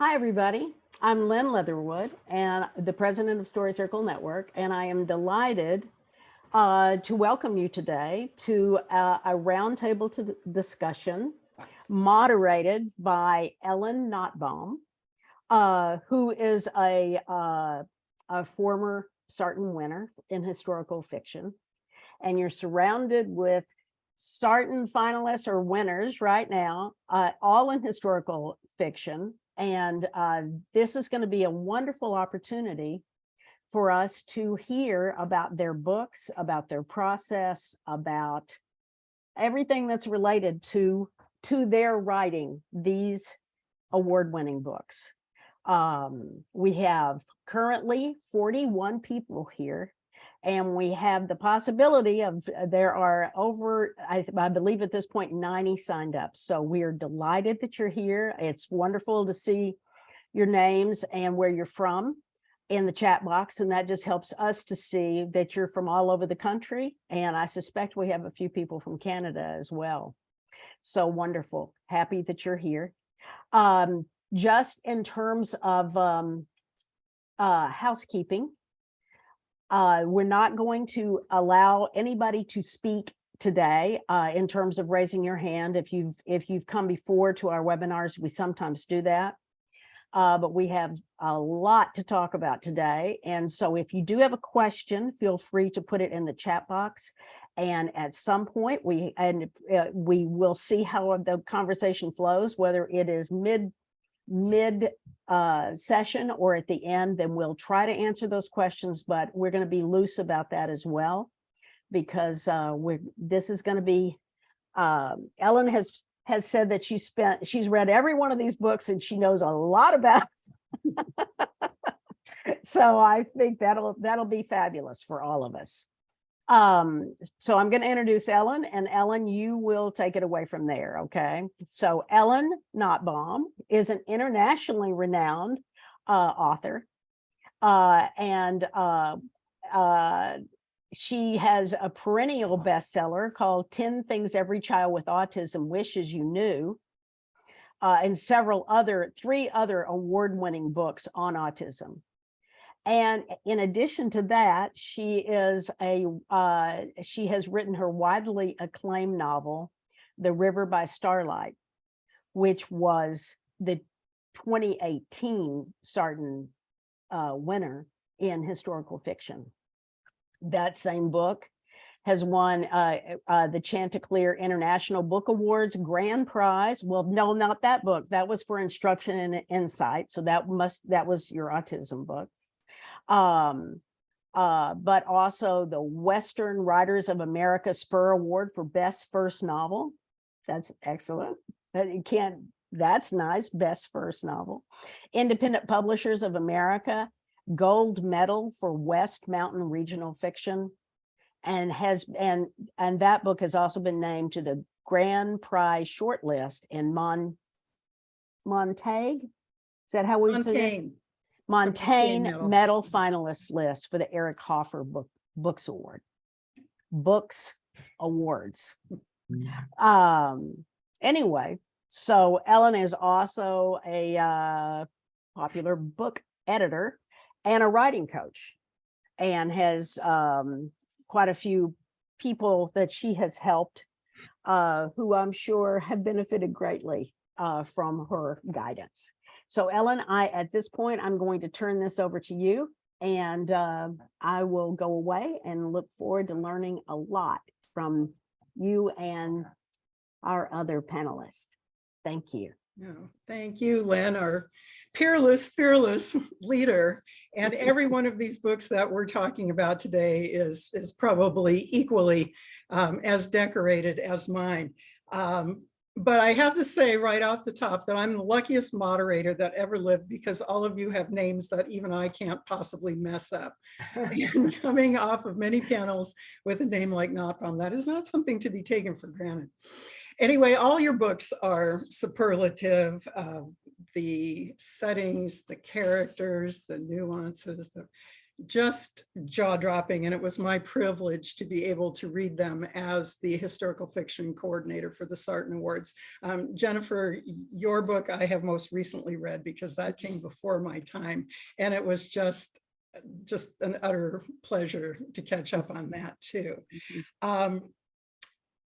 Hi, everybody. I'm Lynn Leatherwood, and the president of Story Circle Network, and I am delighted to welcome you today to a roundtable discussion moderated by Ellen Notbohm, who is a former Sarton winner in historical fiction. And you're surrounded with Sarton finalists or winners right now, all in historical fiction. And this is going to be a wonderful opportunity for us to hear about their books, about their process, about everything that's related to their writing these award-winning books. We have currently 41 people here, and we have the possibility of, there are over, I believe at this point, 90 signed up. So we are delighted that you're here. It's wonderful to see your names and where you're from in the chat box. And that just helps us to see that you're from all over the country. And I suspect we have a few people from Canada as well. So wonderful. Happy that you're here. Just in terms of housekeeping, we're not going to allow anybody to speak today in terms of raising your hand. If you've come before to our webinars, we sometimes do that. But we have a lot to talk about today. And so if you do have a question, feel free to put it in the chat box. And at some point, we will see how the conversation flows, whether it is mid session or at the end, then we'll try to answer those questions, but we're going to be loose about that as well, because this is going to be, Ellen has said that she's read every one of these books and she knows a lot about so I think that'll be fabulous for all of us. So I'm going to introduce Ellen, and Ellen, you will take it away from there. Okay. So Ellen Notbohm is an internationally renowned author, and she has a perennial bestseller called 10 Things Every Child with Autism Wishes You Knew, and three other award-winning books on autism. And in addition to that, she has written her widely acclaimed novel, The River by Starlight, which was the 2018 Sarton winner in historical fiction. That same book has won the Chanticleer International Book Awards Grand Prize. Well, no, not that book. That was for Instruction and Insight. So that was your autism book. But also the Western Writers of America Spur Award for Best First Novel. That's excellent. That's nice. Best First Novel. Independent Publishers of America Gold Medal for West Mountain Regional Fiction, and that book has also been named to the Grand Prize shortlist in Montaigne. Is that how we say it? Montaigne Medal finalist list for the Eric Hoffer Books Awards. Anyway, so Ellen is also a popular book editor and a writing coach, and has quite a few people that she has helped who I'm sure have benefited greatly from her guidance. So Ellen, at this point, I'm going to turn this over to you, and I will go away and look forward to learning a lot from you and our other panelists. Thank you. Oh, thank you, Lynn, our fearless leader. And every one of these books that we're talking about today is probably equally as decorated as mine. But I have to say right off the top that I'm the luckiest moderator that ever lived, because all of you have names that even I can't possibly mess up. And coming off of many panels with a name like Notbohm, that is not something to be taken for granted. Anyway, all your books are superlative. The settings, the characters, the nuances, just jaw-dropping, and it was my privilege to be able to read them as the historical fiction coordinator for the Sarton Awards. Jennifer, your book I have most recently read because that came before my time, and it was just an utter pleasure to catch up on that too.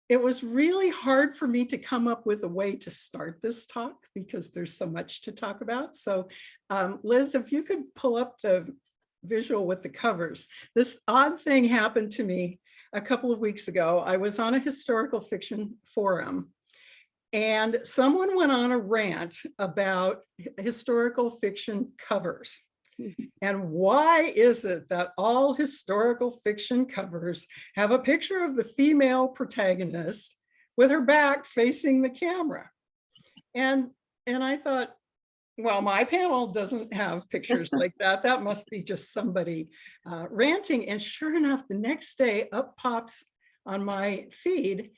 It was really hard for me to come up with a way to start this talk because there's so much to talk about. So Liz, if you could pull up the visual with the covers. This odd thing happened to me a couple of weeks ago. I was on a historical fiction forum and someone went on a rant about historical fiction covers. And why is it that all historical fiction covers have a picture of the female protagonist with her back facing the camera? And I thought, well, my panel doesn't have pictures like that. That must be just somebody ranting. And sure enough, the next day up pops on my feed.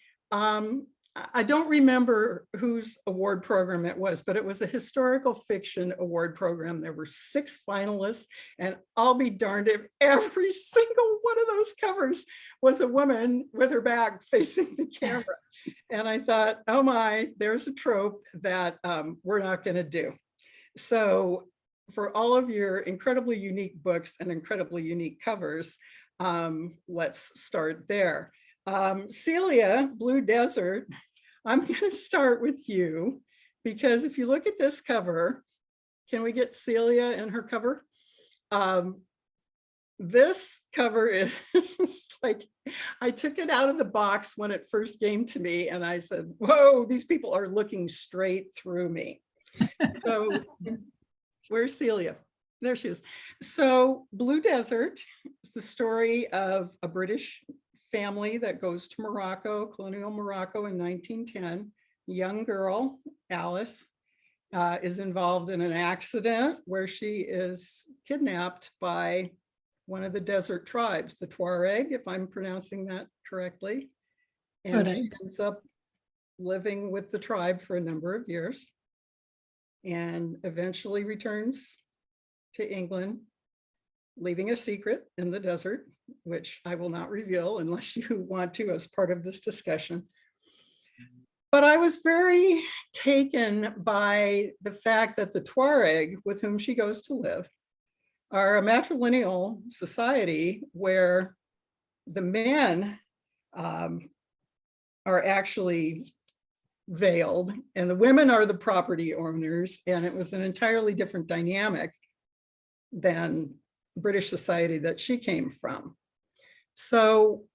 I don't remember whose award program it was, but it was a historical fiction award program. There were 6 finalists, and I'll be darned if every single one of those covers was a woman with her back facing the camera. And I thought, oh my, there's a trope that we're not going to do. So for all of your incredibly unique books and incredibly unique covers, let's start there. Celia, Blue Desert, I'm going to start with you because if you look at this cover, can we get Celia in her cover? This cover is like, I took it out of the box when it first came to me and I said, whoa, these people are looking straight through me. So where's Celia? There she is. So Blue Desert is the story of a British family that goes to Morocco, colonial Morocco in 1910. A young girl, Alice, is involved in an accident where she is kidnapped by one of the desert tribes, the Tuareg, if I'm pronouncing that correctly. And she ends up living with the tribe for a number of years and eventually returns to England, leaving a secret in the desert, which I will not reveal unless you want to as part of this discussion. But I was very taken by the fact that the Tuareg with whom she goes to live are a matrilineal society where the men are actually veiled and the women are the property owners, and it was an entirely different dynamic than British society that she came from. So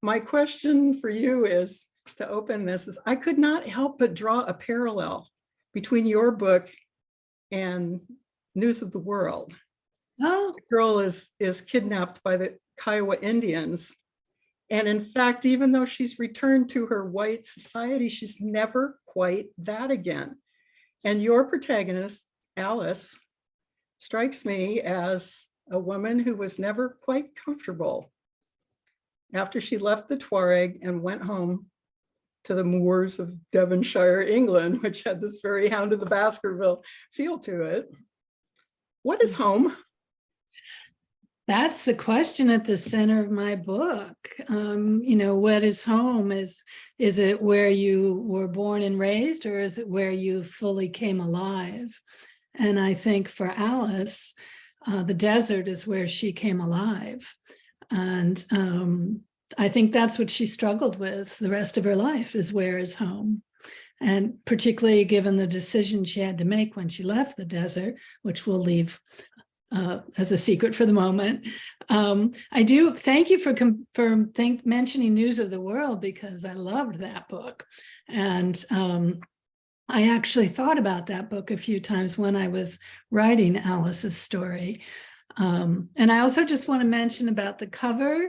my question for you is, to open this, is I could not help but draw a parallel between your book and News of the World. Oh. The girl is kidnapped by the Kiowa Indians. And in fact, even though she's returned to her white society, she's never quite that again. And your protagonist, Alice, strikes me as a woman who was never quite comfortable after she left the Tuareg and went home to the moors of Devonshire, England, which had this very Hound of the Baskerville feel to it. What is home? That's the question at the center of my book. You know, what is home? Is it where you were born and raised, or is it where you fully came alive? And I think for Alice, the desert is where she came alive. And I think that's what she struggled with the rest of her life, is where is home? And particularly given the decision she had to make when she left the desert, which we'll leave as a secret for the moment. I do thank you for mentioning News of the World, because I loved that book. And I actually thought about that book a few times when I was writing Alice's story. And I also just want to mention about the cover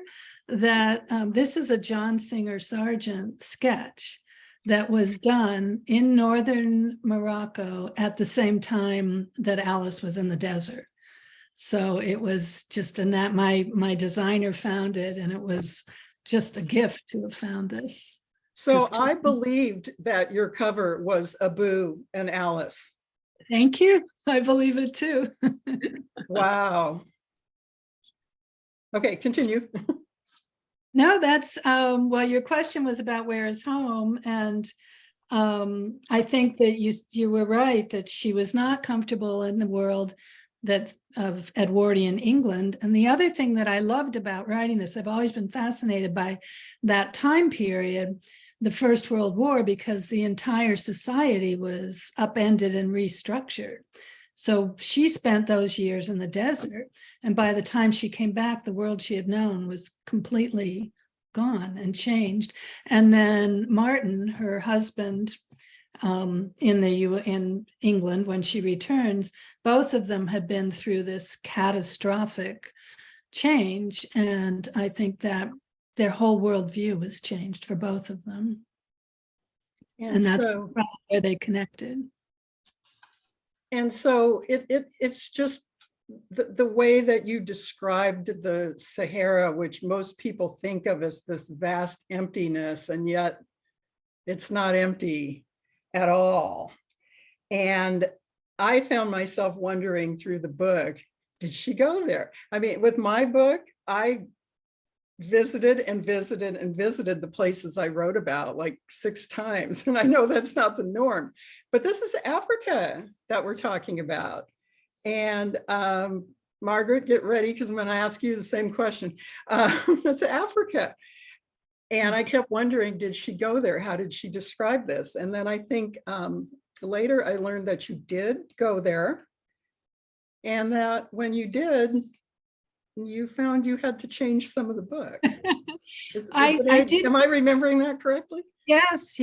that this is a John Singer Sargent sketch that was done in northern Morocco at the same time that Alice was in the desert. So it was just my designer found it, and it was just a gift to have found this. So I believed that your cover was Abu and Alice. Thank you. I believe it too. Wow. Okay, continue. No, that's, well, your question was about where is home, and I think that you were right, that she was not comfortable in the world that of Edwardian England. And the other thing that I loved about writing this, I've always been fascinated by that time period, the First World War, because the entire society was upended and restructured. So she spent those years in the desert, and by the time she came back, the world she had known was completely gone and changed. And then Martin, her husband, in England, when she returns, both of them had been through this catastrophic change, and I think that their whole worldview was changed for both of them, and that's so, where they connected. and so it's just the way that you described the Sahara, which most people think of as this vast emptiness, and yet it's not empty at all. And I found myself wondering through the book, did she go there? I mean, with my book, I visited and visited and visited the places I wrote about like 6 times. And I know that's not the norm, but this is Africa that we're talking about. And Margaret, get ready, because I'm going to ask you the same question. It's Africa. And I kept wondering, did she go there? How did she describe this? And then I think later I learned that you did go there, and that when you did, you found you had to change some of the book. I did. Am I remembering that correctly? Yes.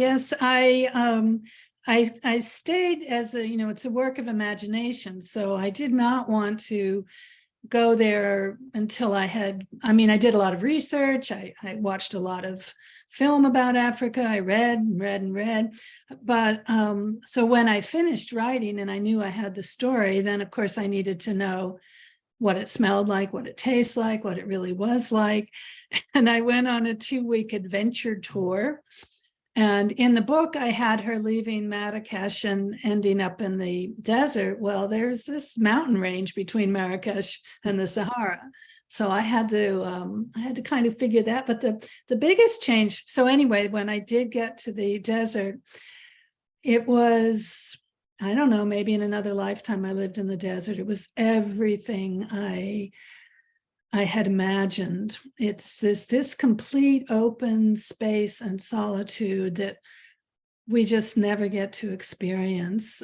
I stayed as a, it's a work of imagination. So I did not want to go there until I did a lot of research. I watched a lot of film about Africa. I read. But so when I finished writing and I knew I had the story, then of course I needed to know what it smelled like, what it tastes like, what it really was like. And I went on a 2-week adventure tour. And in the book, I had her leaving Marrakesh and ending up in the desert. Well, there's this mountain range between Marrakesh and the Sahara. So I had to kind of figure that. But the biggest change, so anyway, when I did get to the desert, it was, I don't know, maybe in another lifetime I lived in the desert. It was everything I had imagined. It's this complete open space and solitude that we just never get to experience.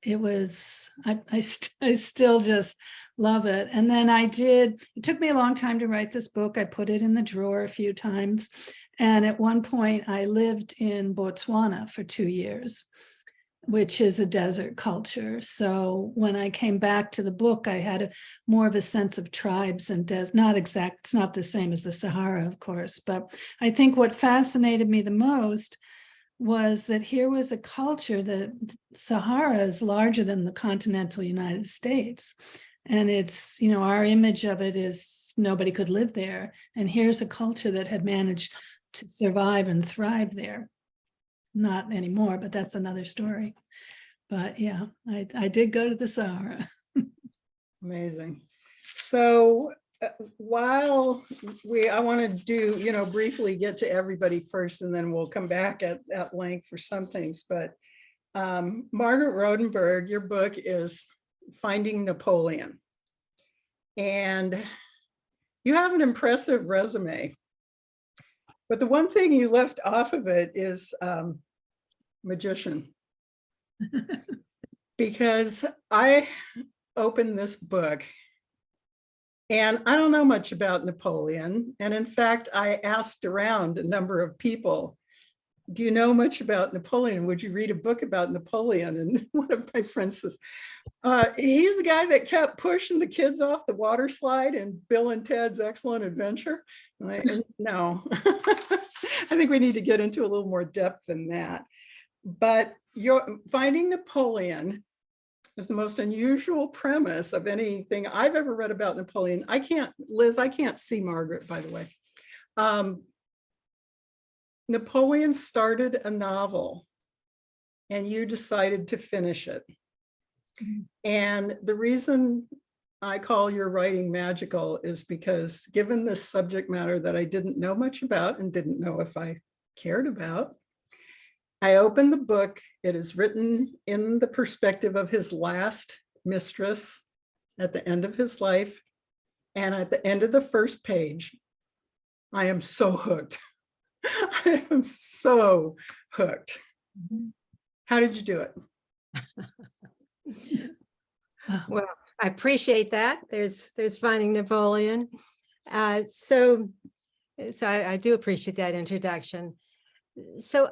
It was, I still just love it. And then it took me a long time to write this book. I put it in the drawer a few times. And at one point I lived in Botswana for 2 years, which is a desert culture. So when I came back to the book, I had more of a sense of tribes and it's not the same as the Sahara, of course. But I think what fascinated me the most was that here was a culture that Sahara is larger than the continental United States. And it's, our image of it is nobody could live there. And here's a culture that had managed to survive and thrive there. Not anymore, but that's another story. But yeah, I did go to the Sahara. Amazing. So while I want to do, briefly get to everybody first, and then we'll come back at length for some things. But Margaret Rodenberg, your book is Finding Napoleon. And you have an impressive resume. But the one thing you left off of it is magician. Because I opened this book and I don't know much about Napoleon. And in fact, I asked around a number of people, do you know much about Napoleon? Would you read a book about Napoleon? And one of my friends says, he's the guy that kept pushing the kids off the water slide in Bill and Ted's Excellent Adventure. No, I think we need to get into a little more depth than that. But Finding Napoleon is the most unusual premise of anything I've ever read about Napoleon. I can't see Margaret, by the way. Napoleon started a novel and you decided to finish it. And the reason I call your writing magical is because given this subject matter that I didn't know much about and didn't know if I cared about, I opened the book. It is written in the perspective of his last mistress at the end of his life. And at the end of the first page, I am so hooked. I am so hooked. How did you do it? Well, I appreciate that. There's Finding Napoleon. So I do appreciate that introduction. So,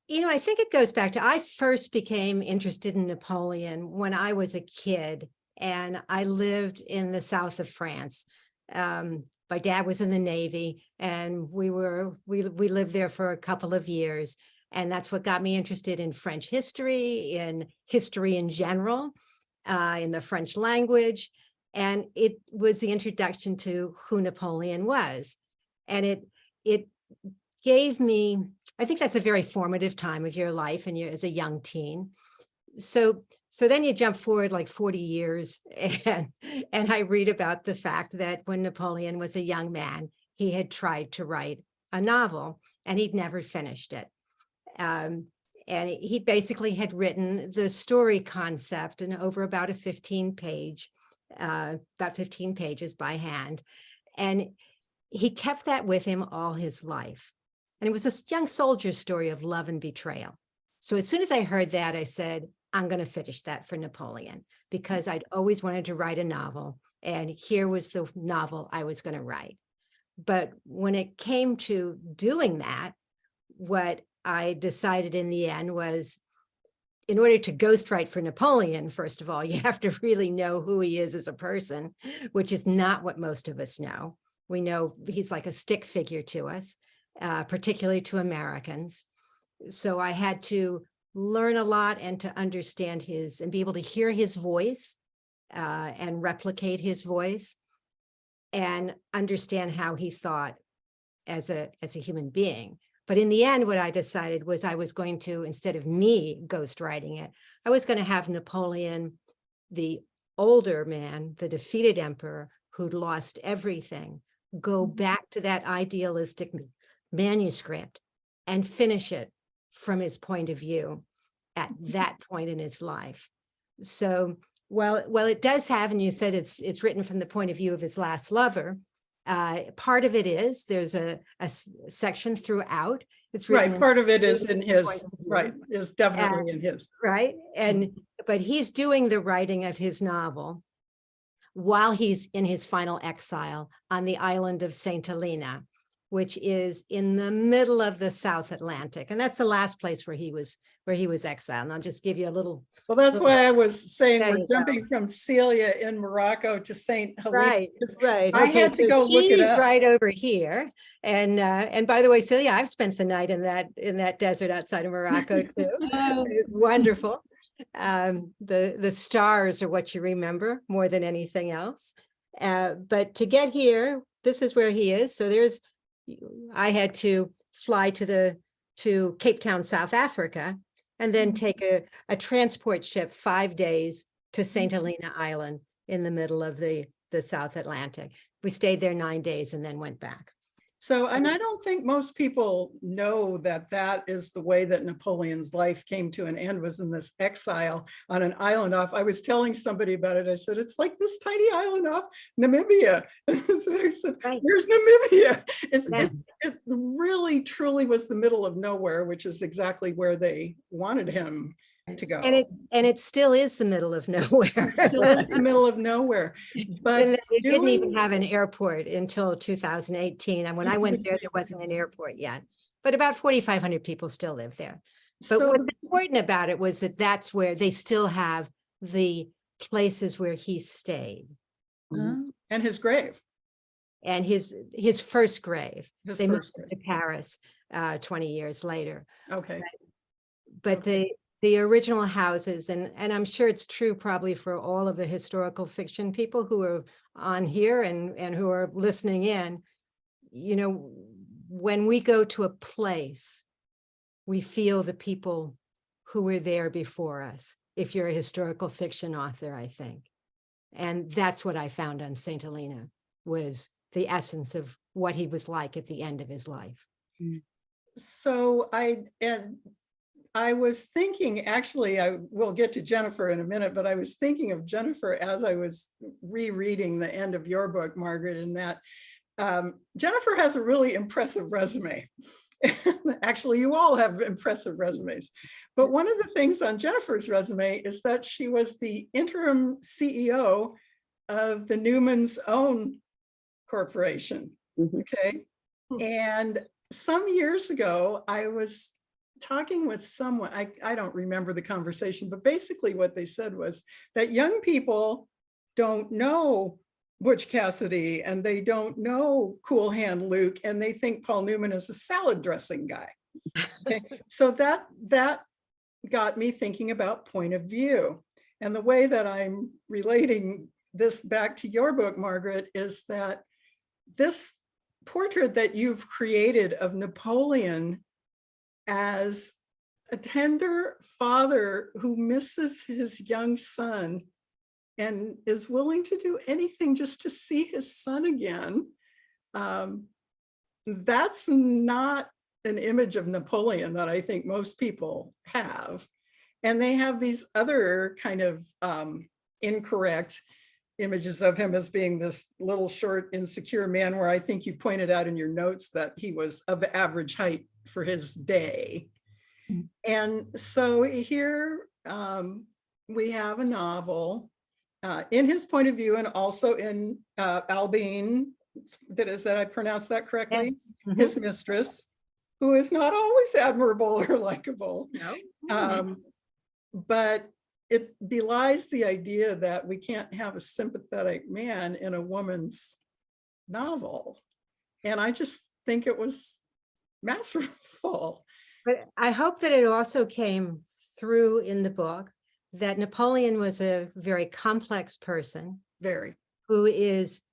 I think it goes back to, I first became interested in Napoleon when I was a kid, and I lived in the south of France. My dad was in the Navy, and we lived there for a couple of years. And that's what got me interested in French history, in history in general, in the French language. And it was the introduction to who Napoleon was. And it gave me, I think that's a very formative time of your life, and you're as a young teen. So then you jump forward like 40 years, and I read about the fact that when Napoleon was a young man, he had tried to write a novel and he'd never finished it. And he basically had written the story concept in over about 15 pages by hand. And he kept that with him all his life. And it was this young soldier's story of love and betrayal. So as soon as I heard that, I said, I'm going to finish that for Napoleon, because I'd always wanted to write a novel. And here was the novel I was going to write. But when it came to doing that, what I decided in the end was, in order to ghostwrite for Napoleon, first of all, you have to really know who he is as a person, which is not what most of us know. We know he's like a stick figure to us, particularly to Americans. So I had to learn a lot and to understand his, and be able to hear his voice and replicate his voice, and understand how he thought as a human being. But in the end, what I decided was I was going to, instead of me ghostwriting it, I was going to have Napoleon, the older man, the defeated emperor who'd lost everything, go back to that idealistic manuscript and finish it from his point of view at that point in his life. So while it does have, and you said it's written from the point of view of his last lover, part of it is, there's a section throughout. It's written Right, part of it is in point of his, view. right, is definitely in his. Right. But he's doing the writing of his novel while he's in his final exile on the island of Saint Helena, which is in the middle of the South Atlantic. And that's the last place where he was exiled. And I'll just give you a little. Well, that's why I was saying There we're you go. jumping from Celia in Morocco to Saint Helena. Right, right. I had to so go look it he's up. right over here. And by the way, Celia, I've spent the night in that desert outside of Morocco too. It's wonderful. The stars are what you remember more than anything else. But to get here, this is where he is. So I had to fly to Cape Town, South Africa, and then take a transport ship 5 days to St. Helena Island in the middle of the South Atlantic. We stayed there 9 days and then went back. So, and I don't think most people know that that is the way that Napoleon's life came to an end, was in this exile on an island off. I was telling somebody about it. I said, it's like this tiny island off Namibia. So they said, Right. "Where's Namibia?" Yeah. It really, truly was the middle of nowhere, which is exactly where they wanted him to go. And it still is the middle of nowhere. It still is the middle of nowhere. But And it didn't even have an airport until 2018. And when I went there wasn't an airport yet. But about 4,500 people still live there. But so what's important about it was that that's where they still have the places where he stayed. and his grave. And his first grave. His They moved first grave. to Paris 20 years later. Okay. But the original houses, and I'm sure it's true probably for all of the historical fiction people who are on here and who are listening in, when we go to a place, we feel the people who were there before us. if you're a historical fiction author, I think. And that's what I found on St. Helena, was the essence of what he was like at the end of his life. So I was thinking, actually, I will get to Jennifer in a minute, but I was thinking of Jennifer as I was rereading the end of your book, Margaret, and that Jennifer has a really impressive resume. Actually, you all have impressive resumes. But one of the things on Jennifer's resume is that she was the interim CEO of the Newman's Own Corporation. Okay. And some years ago, I was talking with someone, I don't remember the conversation, but basically what they said was that young people don't know Butch Cassidy and they don't know Cool Hand Luke, and they think Paul Newman is a salad dressing guy. Okay. So that got me thinking about point of view. And the way that I'm relating this back to your book, Margaret, is that this portrait that you've created of Napoleon as a tender father who misses his young son and is willing to do anything just to see his son again. That's not an image of Napoleon that I think most people have. And they have these other kind of incorrect images of him as being this little short, insecure man, where I think you pointed out in your notes that he was of average height for his day. And so here we have a novel in his point of view, and also in Albine, that I pronounced that correctly? Yes. His mistress, who is not always admirable or likable. No. But it belies the idea that we can't have a sympathetic man in a woman's novel. And I just think it was masterful. But I hope that it also came through in the book that Napoleon was a very complex person. Very. Who is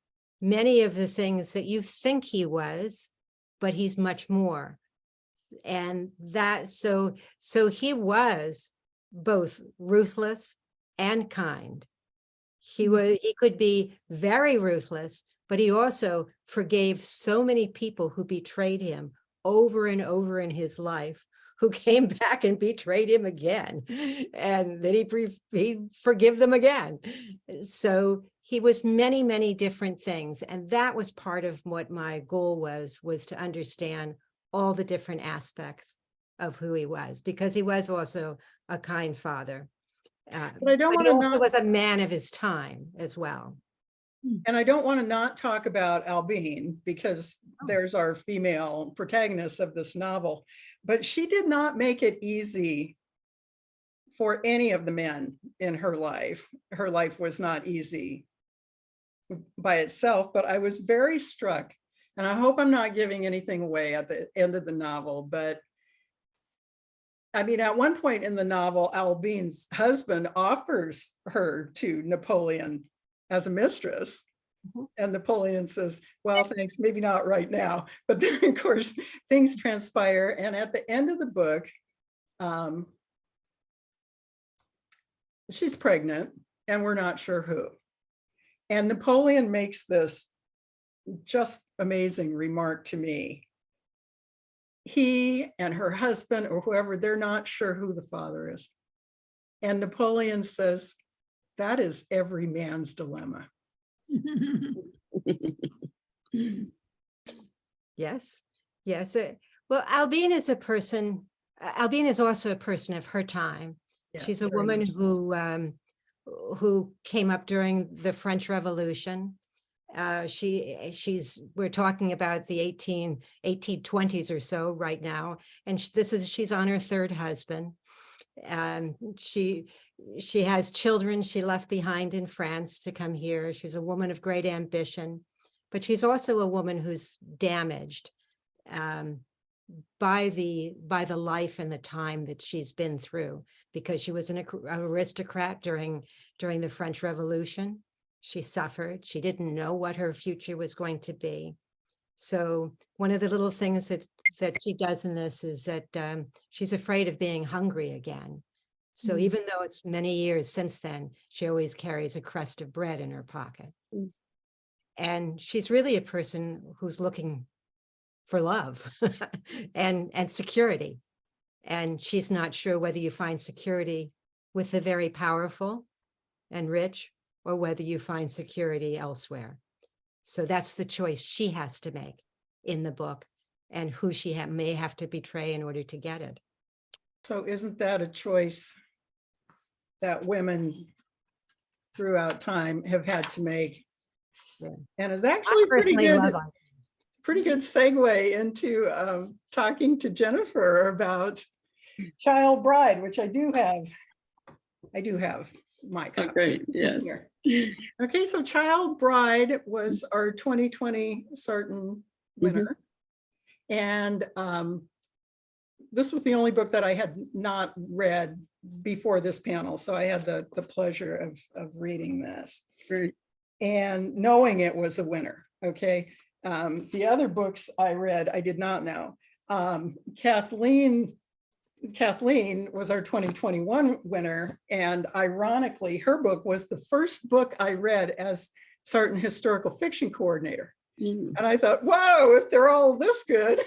many of the things that you think he was, but he's much more. And that, so he was both ruthless and kind. He could be very ruthless, but he also forgave so many people who betrayed him over and over in his life, who came back and betrayed him again, and then he forgive them again. So he was many, many different things. And that was part of what my goal was to understand all the different aspects of who he was, because he was also a kind father. But I don't but want he to also not, was a man of his time as well. and I don't want to not talk about Albine, because there's our female protagonist of this novel, but she did not make it easy for any of the men in her life. Her life was not easy by itself, but I was very struck, and I hope I'm not giving anything away at the end of the novel, but I mean, at one point in the novel, Albine's husband offers her to Napoleon as a mistress. And Napoleon says, well, thanks, maybe not right now. But then, of course, things transpire. And at the end of the book, she's pregnant, and we're not sure who. And Napoleon makes this just amazing remark to me. He and her husband, or whoever, they're not sure who the father is. And Napoleon says, that is every man's dilemma. Yes. Well, Albine is a person, Albine is also a person of her time. Yeah, she's a very woman much. who came up during the French Revolution. We're talking about the 1820s or so right now. And she's on her third husband. She has children she left behind in France to come here. She's a woman of great ambition, but she's also a woman who's damaged by the life and the time that she's been through, because she was an aristocrat during the French Revolution. She suffered. She didn't know what her future was going to be. So one of the little things that she does in this is that she's afraid of being hungry again. So even though it's many years since then, she always carries a crust of bread in her pocket. And she's really a person who's looking for love and security. And she's not sure whether you find security with the very powerful and rich, or whether you find security elsewhere. So that's the choice she has to make in the book, and who she may have to betray in order to get it. So isn't that a choice that women throughout time have had to make? Yeah. And is actually I personally love it. pretty good segue into talking to Jennifer about Child Bride, which I do have my copy. Oh, great, yes. Here. Okay, so Child Bride was our 2020 Sarton winner. And this was the only book that I had not read before this panel. So I had the pleasure of reading this. Great. And knowing it was a winner, okay? The other books I read, I did not know. Kathleen was our 2021 winner, and ironically, her book was the first book I read as Sarton Historical Fiction Coordinator. And I thought, whoa, if they're all this good.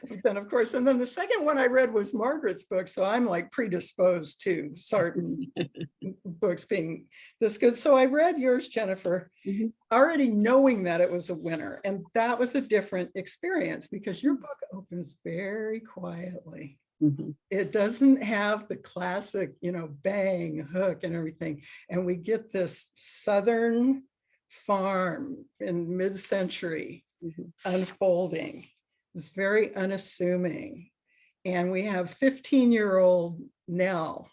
But then, of course, and then the second one I read was Margaret's book. So I'm like predisposed to Sarton books being this good. So I read yours, Jennifer, already knowing that it was a winner. And that was a different experience because your book opens very quietly. It doesn't have the classic, bang, hook and everything. And we get this Southern farm in mid-century unfolding. It's very unassuming. And we have 15-year-old Nell.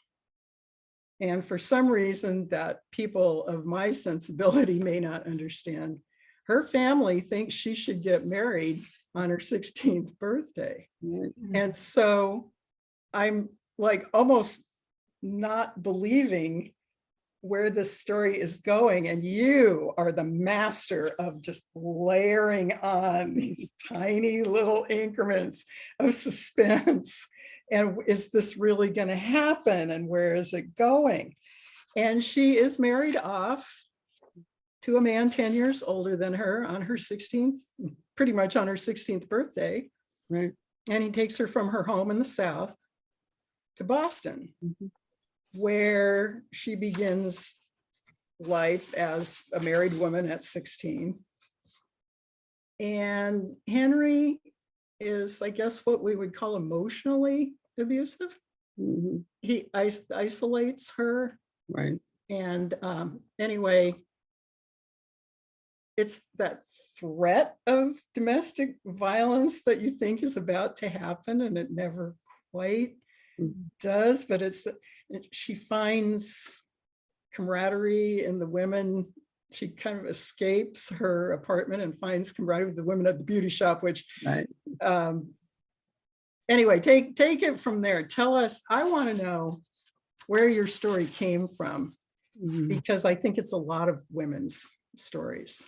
And for some reason that people of my sensibility may not understand, her family thinks she should get married on her 16th birthday. And so I'm like almost not believing where this story is going, and you are the master of just layering on these tiny little increments of suspense. And is this really going to happen, and where is it going? And she is married off to a man 10 years older than her on her 16th, pretty much on her 16th birthday. Right. And he takes her from her home in the South to Boston, where she begins life as a married woman at 16. And Henry is, I guess, what we would call emotionally abusive. He isolates her. Right. And anyway, it's that threat of domestic violence that you think is about to happen, and it never quite does, but she finds camaraderie in the women. She kind of escapes her apartment and finds camaraderie with the women at the beauty shop, which anyway, take it from there. Tell us, I want to know where your story came from, because I think it's a lot of women's stories.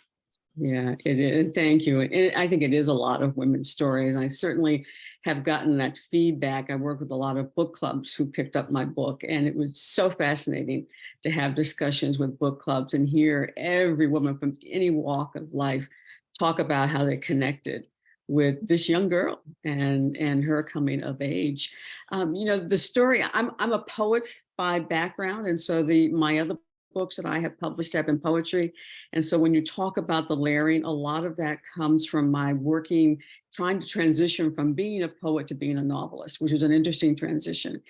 Yeah, it is. Thank you. I think it is a lot of women's stories. I certainly have gotten that feedback. I work with a lot of book clubs who picked up my book, and it was so fascinating to have discussions with book clubs and hear every woman from any walk of life talk about how they connected with this young girl and her coming of age. The story, I'm a poet by background, and so my other books that I have published have been poetry. And so when you talk about the layering, a lot of that comes from my trying to transition from being a poet to being a novelist, which was an interesting transition.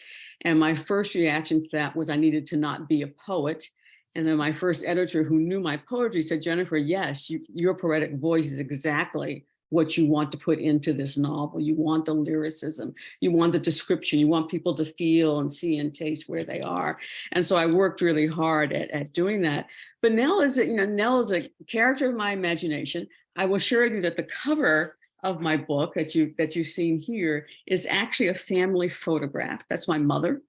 And my first reaction to that was I needed to not be a poet. And then my first editor, who knew my poetry, said, Jennifer, yes, your poetic voice is exactly what you want to put into this novel. You want the lyricism, you want the description, you want people to feel and see and taste where they are. And so I worked really hard at doing that. But Nell is a character of my imagination. I will share with you that the cover of my book that you've seen here is actually a family photograph. That's my mother.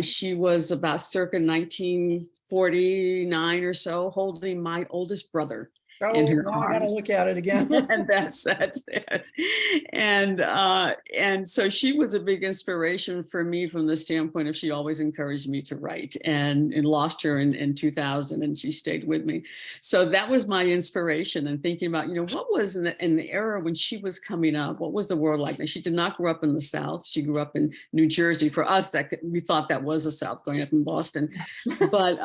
She was about circa 1949 or so, holding my oldest brother. Oh, in her now I gotta arms. look at it again. And that's it. And so she was a big inspiration for me from the standpoint of she always encouraged me to write, and lost her in 2000, and she stayed with me. So that was my inspiration, and thinking about, what was in the era when she was coming up, what was the world like? Now, she did not grow up in the South. She grew up in New Jersey. For us, we thought that was the South, growing up in Boston. But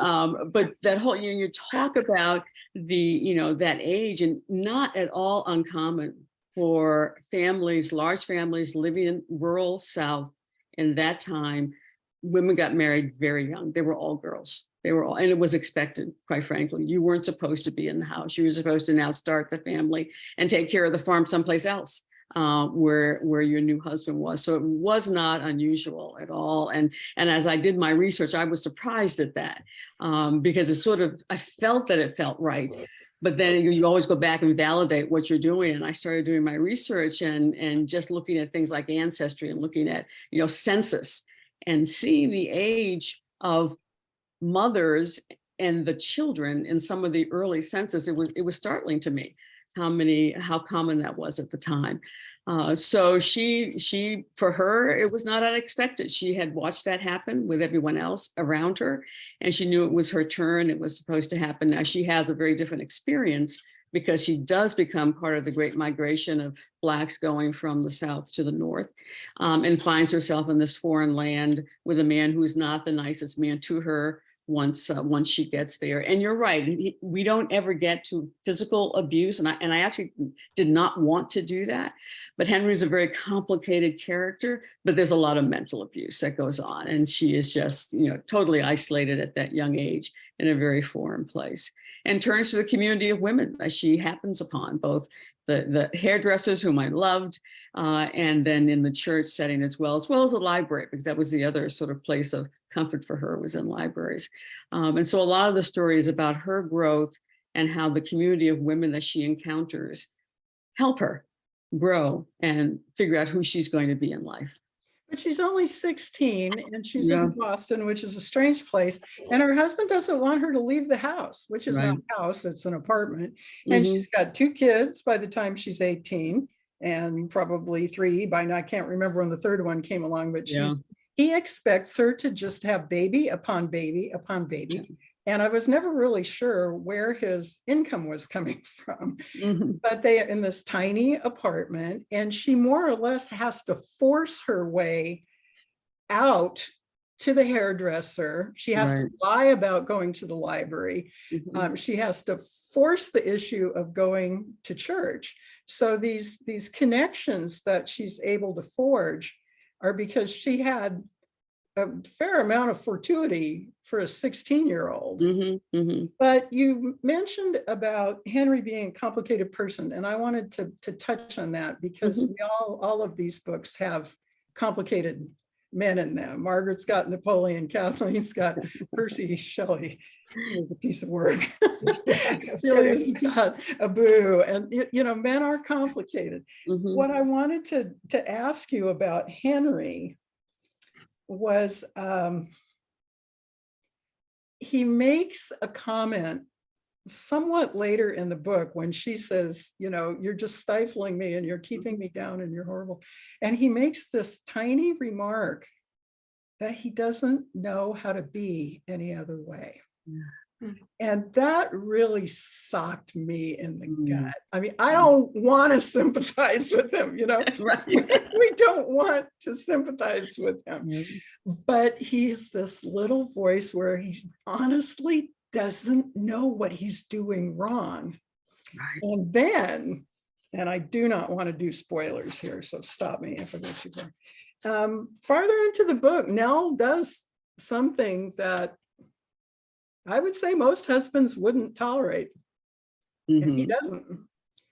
that whole, you talk about that age, and not at all uncommon for families, large families living in rural South in that time. Women got married very young. They were all girls. And it was expected, quite frankly. You weren't supposed to be in the house. You were supposed to now start the family and take care of the farm someplace else, where your new husband was. So it was not unusual at all. And as I did my research, I was surprised at that, because I felt that it felt right. But then you always go back and validate what you're doing. And I started doing my research and just looking at things like ancestry, and looking at, census, and seeing the age of mothers and the children in some of the early census. It was startling to me how common that was at the time. So she, for her, it was not unexpected. She had watched that happen with everyone else around her, and she knew it was her turn. It was supposed to happen. Now she has a very different experience, because she does become part of the Great Migration of Blacks going from the South to the North, and finds herself in this foreign land with a man who's not the nicest man to her once she gets there. And you're right, we don't ever get to physical abuse, and I actually did not want to do that. But Henry's a very complicated character, but there's a lot of mental abuse that goes on, and she is just totally isolated at that young age in a very foreign place, and turns to the community of women that she happens upon, both the hairdressers, whom I loved, and then in the church setting as well as the library, because that was the other sort of place of comfort for her, was in libraries. And so a lot of the story is about her growth, and how the community of women that she encounters help her grow and figure out who she's going to be in life. But she's only 16, and she's Yeah. in Boston, which is a strange place. And her husband doesn't want her to leave the house, which is not a house, it's an apartment. And she's got 2 kids by the time she's 18, and probably 3 by now. I can't remember when the 3rd one came along, but he expects her to just have baby upon baby upon baby. And I was never really sure where his income was coming from. But they are in this tiny apartment, and she more or less has to force her way out to the hairdresser. She has to lie about going to the library. She has to force the issue of going to church. So these connections that she's able to forge are because she had a fair amount of fortuity for a 16-year-old. But you mentioned about Henry being a complicated person, and I wanted to touch on that, because we all of these books have complicated men in them. Margaret's got Napoleon, Kathleen's got Percy Shelley. It was a piece of work. Celia's got a boo, and men are complicated. What I wanted to ask you about Henry was, he makes a comment somewhat later in the book when she says, you're just stifling me and you're keeping me down and you're horrible. And he makes this tiny remark that he doesn't know how to be any other way. And that really socked me in the gut. I mean, I don't want to sympathize with him, We don't want to sympathize with him. But he's this little voice where he honestly doesn't know what he's doing wrong. And then, and I do not want to do spoilers here, so stop me if I go too far. Farther into the book, Nell does something that I would say most husbands wouldn't tolerate. And he doesn't.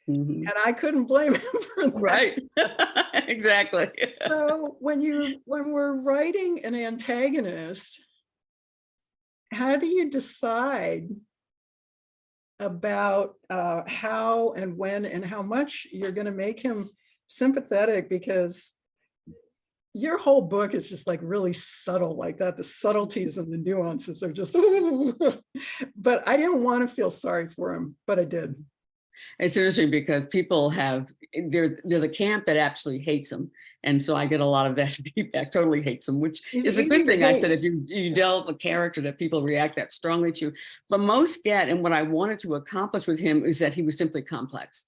And I couldn't blame him for that. Exactly. So when we're writing an antagonist, how do you decide about how and when and how much you're going to make him sympathetic? Because your whole book is just like really subtle like that. The subtleties and the nuances are just, but I didn't want to feel sorry for him, but I did. It's interesting because people there's a camp that absolutely hates him. And so I get a lot of that feedback, totally hates him, which is a good thing. I said, if you develop a character that people react that strongly to, but most get, and what I wanted to accomplish with him is that he was simply complex.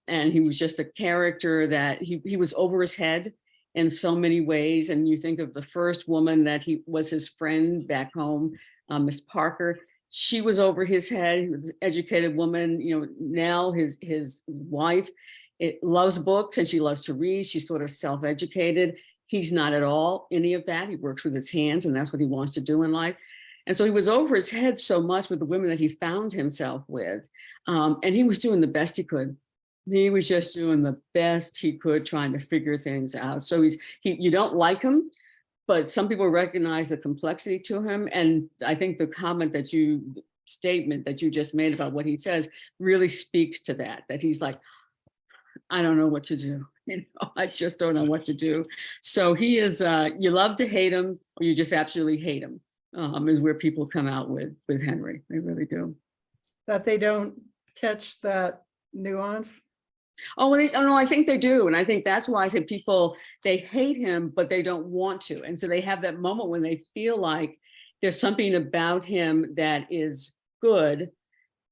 And he was just a character that he was over his head in so many ways. And you think of the first woman that he was his friend back home, Miss Parker. She was over his head. He was an educated woman. You know, now his wife loves books and she loves to read. She's sort of self-educated. He's not at all any of that. He works with his hands and that's what he wants to do in life. And so he was over his head so much with the women that he found himself with. And he was doing the best he could. He was just doing the best he could, trying to figure things out. So you don't like him, but some people recognize the complexity to him. And I think the statement that you just made about what he says really speaks to that he's like, I don't know what to do. You know, I just don't know what to do. So he is, you love to hate him, or you just absolutely hate him, is where people come out with Henry. They really do. That they don't catch that nuance. Oh, no, I think they do. And I think that's why I say people, they hate him, but they don't want to. And so they have that moment when they feel like there's something about him that is good,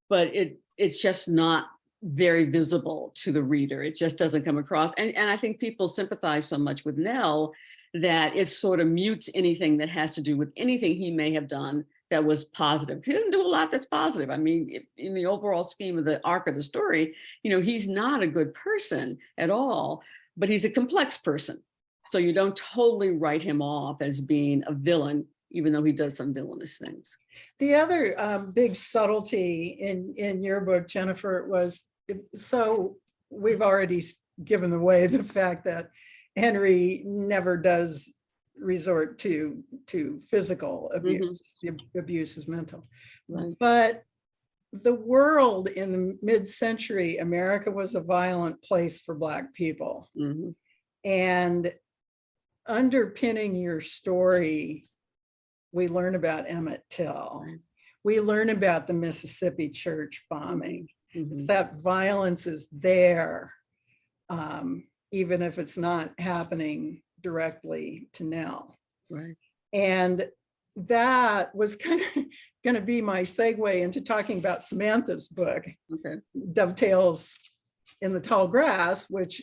but it's just not very visible to the reader. It just doesn't come across. And I think people sympathize so much with Nell that it sort of mutes anything that has to do with anything he may have done that was positive. He doesn't do a lot that's positive. I mean, in the overall scheme of the arc of the story, you know, he's not a good person at all, but he's a complex person. So you don't totally write him off as being a villain, even though he does some villainous things. The other big subtlety in your book, Jennifer, was, so we've already given away the fact that Henry never does resort to physical abuse. The abuse is mental. Right. But the world in the mid-century, America was a violent place for Black people. And underpinning your story, we learn about Emmett Till. We learn about the Mississippi church bombing. It's that violence is there, even if it's not happening directly to Nell. Right. And that was kind of going to be my segue into talking about Samantha's book, Dovetails in the Tall Grass, which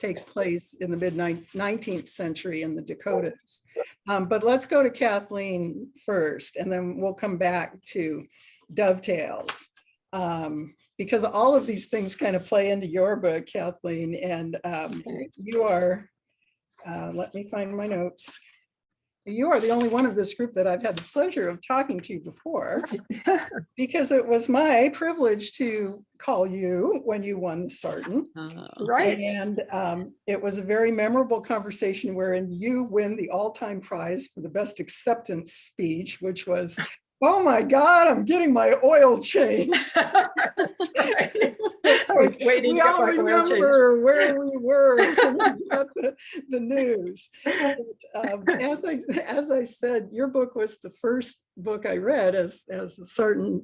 takes place in the mid-19th century in the Dakotas. But let's go to Kathleen first, and then we'll come back to Dovetails. Because all of these things kind of play into your book, Kathleen, and you are, let me find my notes. You are the only one of this group that I've had the pleasure of talking to before, because it was my privilege to call you when you won the Sarton. Right. And it was a very memorable conversation wherein you win the all-time prize for the best acceptance speech, which was, oh my God, I'm getting my oil changed. That's right. I was waiting We to get all my oil changed. remember where we were when we got the news. But, as I said, your book was the first book I read as a certain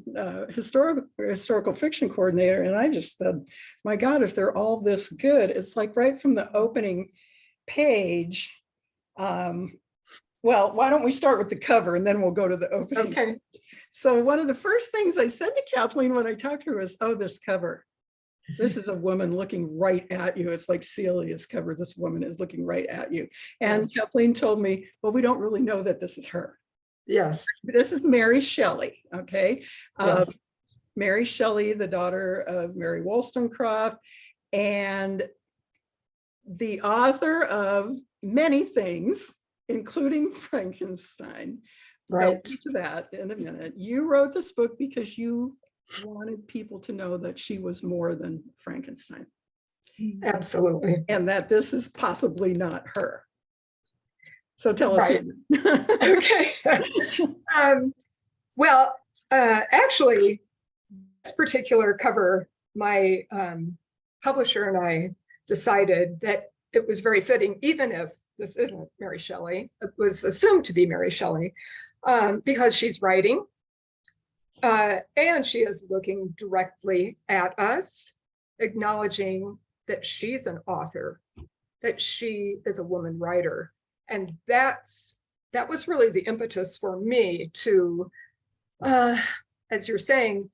historical fiction coordinator. And I just said, my God, if they're all this good, it's like right from the opening page. Well, why don't we start with the cover and then we'll go to the opening. Okay. So one of the first things I said to Kathleen when I talked to her was, oh, this cover. This is a woman looking right at you. It's like Celia's cover. This woman is looking right at you. And Yes. Kathleen told me, well, we don't really know that this is her. Yes. This is Mary Shelley, okay? Yes. Mary Shelley, the daughter of Mary Wollstonecraft, and the author of many things, including Frankenstein. Right. I'll get to that in a minute. You wrote this book because you wanted people to know that she was more than Frankenstein. Absolutely. And that this is possibly not her. So tell us. Right. Okay. Well, actually, this particular cover, my publisher and I decided that it was very fitting, even if this isn't Mary Shelley, it was assumed to be Mary Shelley, because she's writing. And she is looking directly at us, acknowledging that she's an author, that she is a woman writer. And that was really the impetus for me to, as you're saying,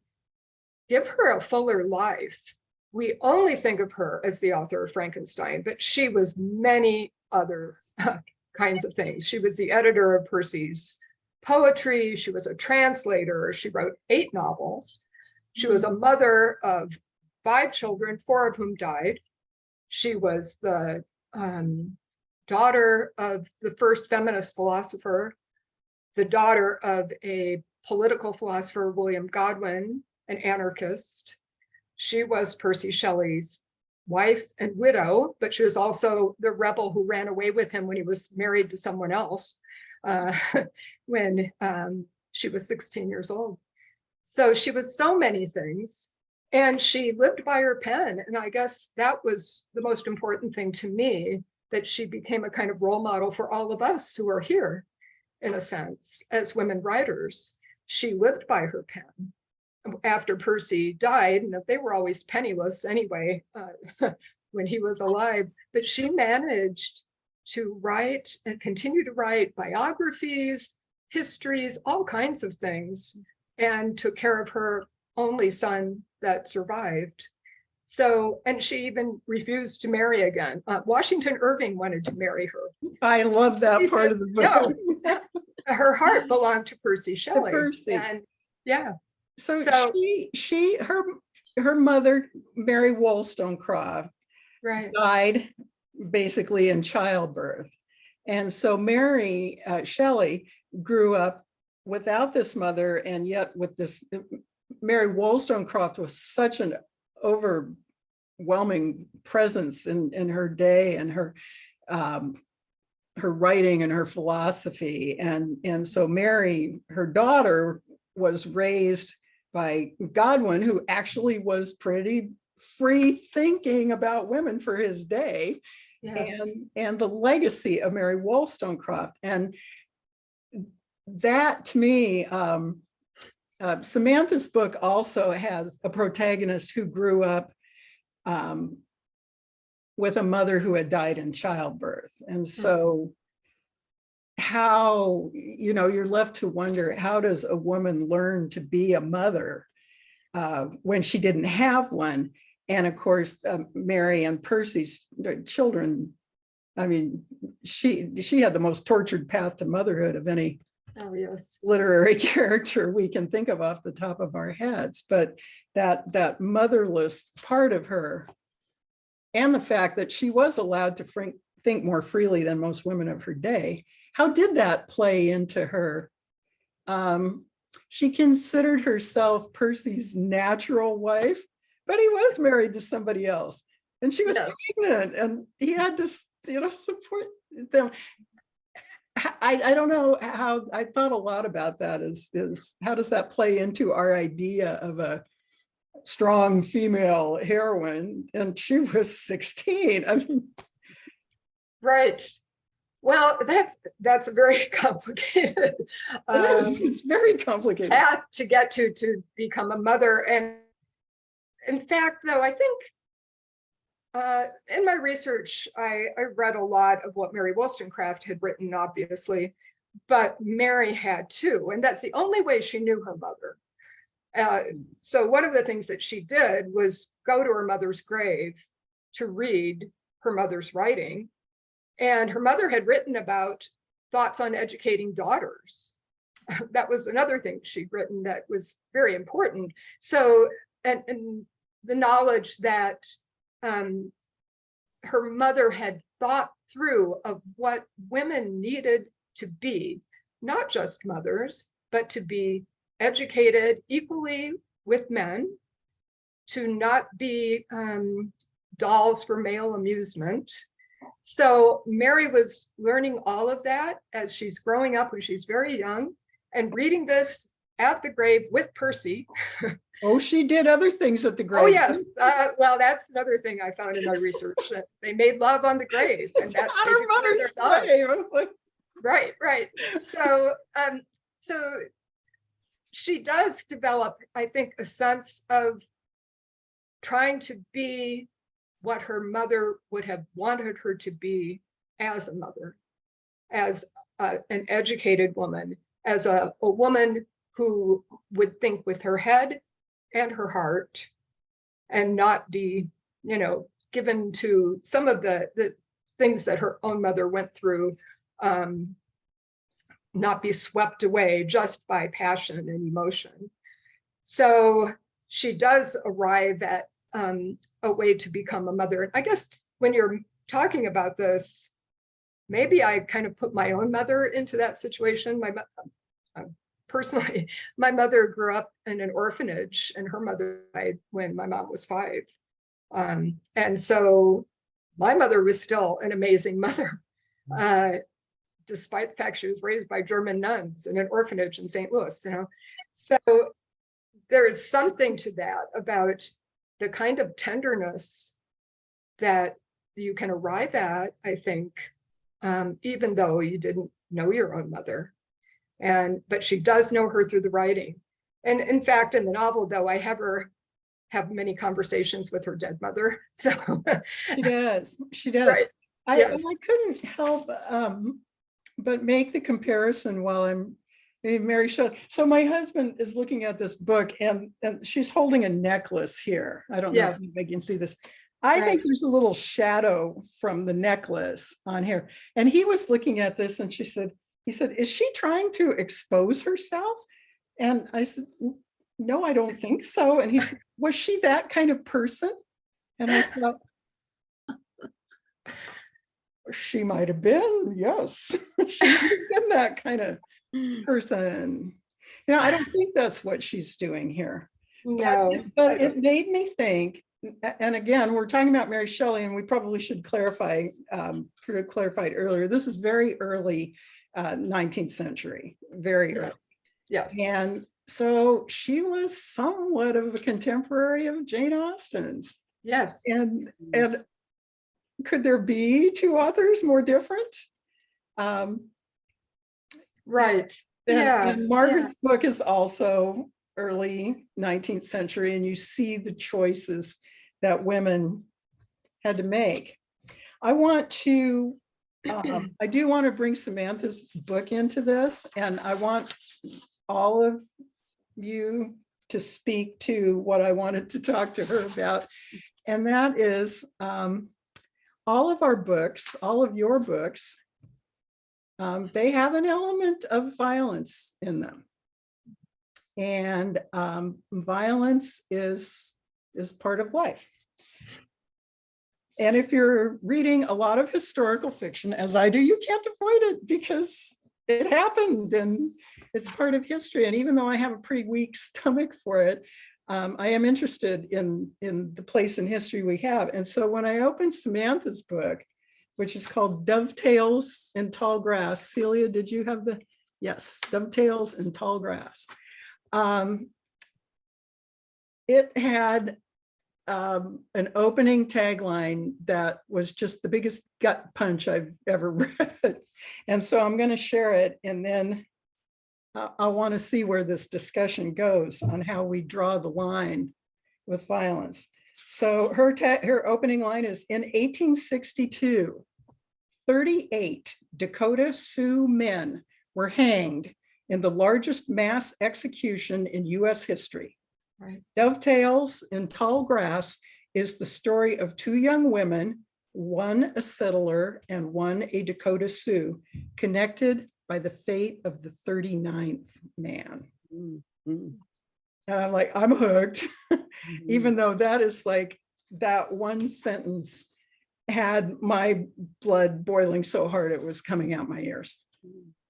give her a fuller life. We only think of her as the author of Frankenstein, but she was many other kinds of things. She was the editor of Percy's poetry. She was a translator. She wrote 8 novels. She was a mother of 5 children, 4 of whom died. She was the daughter of the first feminist philosopher, the daughter of a political philosopher, William Godwin, an anarchist. She was Percy Shelley's wife and widow, but she was also the rebel who ran away with him when he was married to someone else when she was 16 years old. So she was so many things, and she lived by her pen. And I guess that was the most important thing to me, that she became a kind of role model for all of us who are here, in a sense, as women writers. She lived by her pen. After Percy died, and they were always penniless anyway when he was alive, but she managed to write and continue to write biographies, histories, all kinds of things, and took care of her only son that survived. So, and she even refused to marry again. Washington Irving wanted to marry her. I love that part of the book. Yeah. Her heart belonged to Percy Shelley. Percy. And yeah. So her mother, Mary Wollstonecraft, Right. died basically in childbirth. And so Mary Shelley grew up without this mother, and yet with this, Mary Wollstonecraft was such an overwhelming presence in her day, and her writing and her philosophy. And so Mary, her daughter, was raised by Godwin, who actually was pretty free thinking about women for his day. Yes. And the legacy of Mary Wollstonecraft. And that, to me, Samantha's book also has a protagonist who grew up with a mother who had died in childbirth. And so how, you're left to wonder, how does a woman learn to be a mother when she didn't have one? And of course, Mary and Percy's children, I mean, she had the most tortured path to motherhood of any literary character we can think of off the top of our heads. But that motherless part of her, and the fact that she was allowed to think more freely than most women of her day, how did that play into her? She considered herself Percy's natural wife, but he was married to somebody else, and she was pregnant, and he had to, support them. I don't know how. I thought a lot about that. Is how does that play into our idea of a strong female heroine? And she was 16. I mean, right. Well, that's a very complicated. It's very complicated path to get to become a mother. And in fact, though, I think in my research, I read a lot of what Mary Wollstonecraft had written, obviously, but Mary had too, and that's the only way she knew her mother. So one of the things that she did was go to her mother's grave to read her mother's writing. And her mother had written about thoughts on educating daughters. That was another thing she'd written that was very important. So, and the knowledge that her mother had thought through of what women needed to be, not just mothers, but to be educated equally with men, to not be dolls for male amusement. So Mary was learning all of that as she's growing up when she's very young, and reading this at the grave with Percy. Oh, she did other things at the grave. Oh, yes. Well, that's another thing I found in my research, that they made love on the grave. And that on her mother's grave. Right. So, so she does develop, I think, a sense of trying to be what her mother would have wanted her to be as a mother, as an educated woman, as a woman who would think with her head and her heart and not be, given to some of the things that her own mother went through, not be swept away just by passion and emotion. So she does arrive at a way to become a mother. And I guess when you're talking about this, maybe I kind of put my own mother into that situation. Personally, my mother grew up in an orphanage and her mother died when my mom was 5. And so my mother was still an amazing mother, despite the fact she was raised by German nuns in an orphanage in St. Louis, So there is something to that about the kind of tenderness that you can arrive at, I think, even though you didn't know your own mother. But she does know her through the writing. And in fact, in the novel, though, I have many conversations with her dead mother. So She does. She does. Right. Yes. I couldn't help but make the comparison while I'm Mary Shelley. So my husband is looking at this book and she's holding a necklace here. I don't know Yes. if you can see this. I think there's a little shadow from the necklace on here. And he was looking at this and he said, is she trying to expose herself? And I said, no, I don't think so. And he said, was she that kind of person? And I thought, she might have been, yes. She might have been that kind of person. I don't think that's what she's doing here. No, but it made me think, and again, we're talking about Mary Shelley, and we probably should clarify, clarified earlier, this is very early 19th century, very early. Yes. And so she was somewhat of a contemporary of Jane Austen's. Yes. And could there be two authors more different? Right. And Margaret's book is also early 19th century, and you see the choices that women had to make. I do want to bring Samantha's book into this, and I want all of you to speak to what I wanted to talk to her about. And that is all of our books, all of your books, they have an element of violence in them. And violence is part of life. And if you're reading a lot of historical fiction, as I do, you can't avoid it because it happened and it's part of history. And even though I have a pretty weak stomach for it, I am interested in the place in history we have. And so when I opened Samantha's book, which is called Dovetails in Tall Grass. Celia, did you have the, yes, Dovetails in Tall Grass. It had an opening tagline that was just the biggest gut punch I've ever read. And so I'm going to share it, and then I want to see where this discussion goes on how we draw the line with violence. So her opening line is, in 1862, 38 Dakota Sioux men were hanged in the largest mass execution in US history. Right. Dovetails in Tall Grass is the story of 2 young women, one a settler and one a Dakota Sioux, connected by the fate of the 39th man. Mm-hmm. And I'm like, I'm hooked, even though that is like, that one sentence had my blood boiling so hard it was coming out my ears.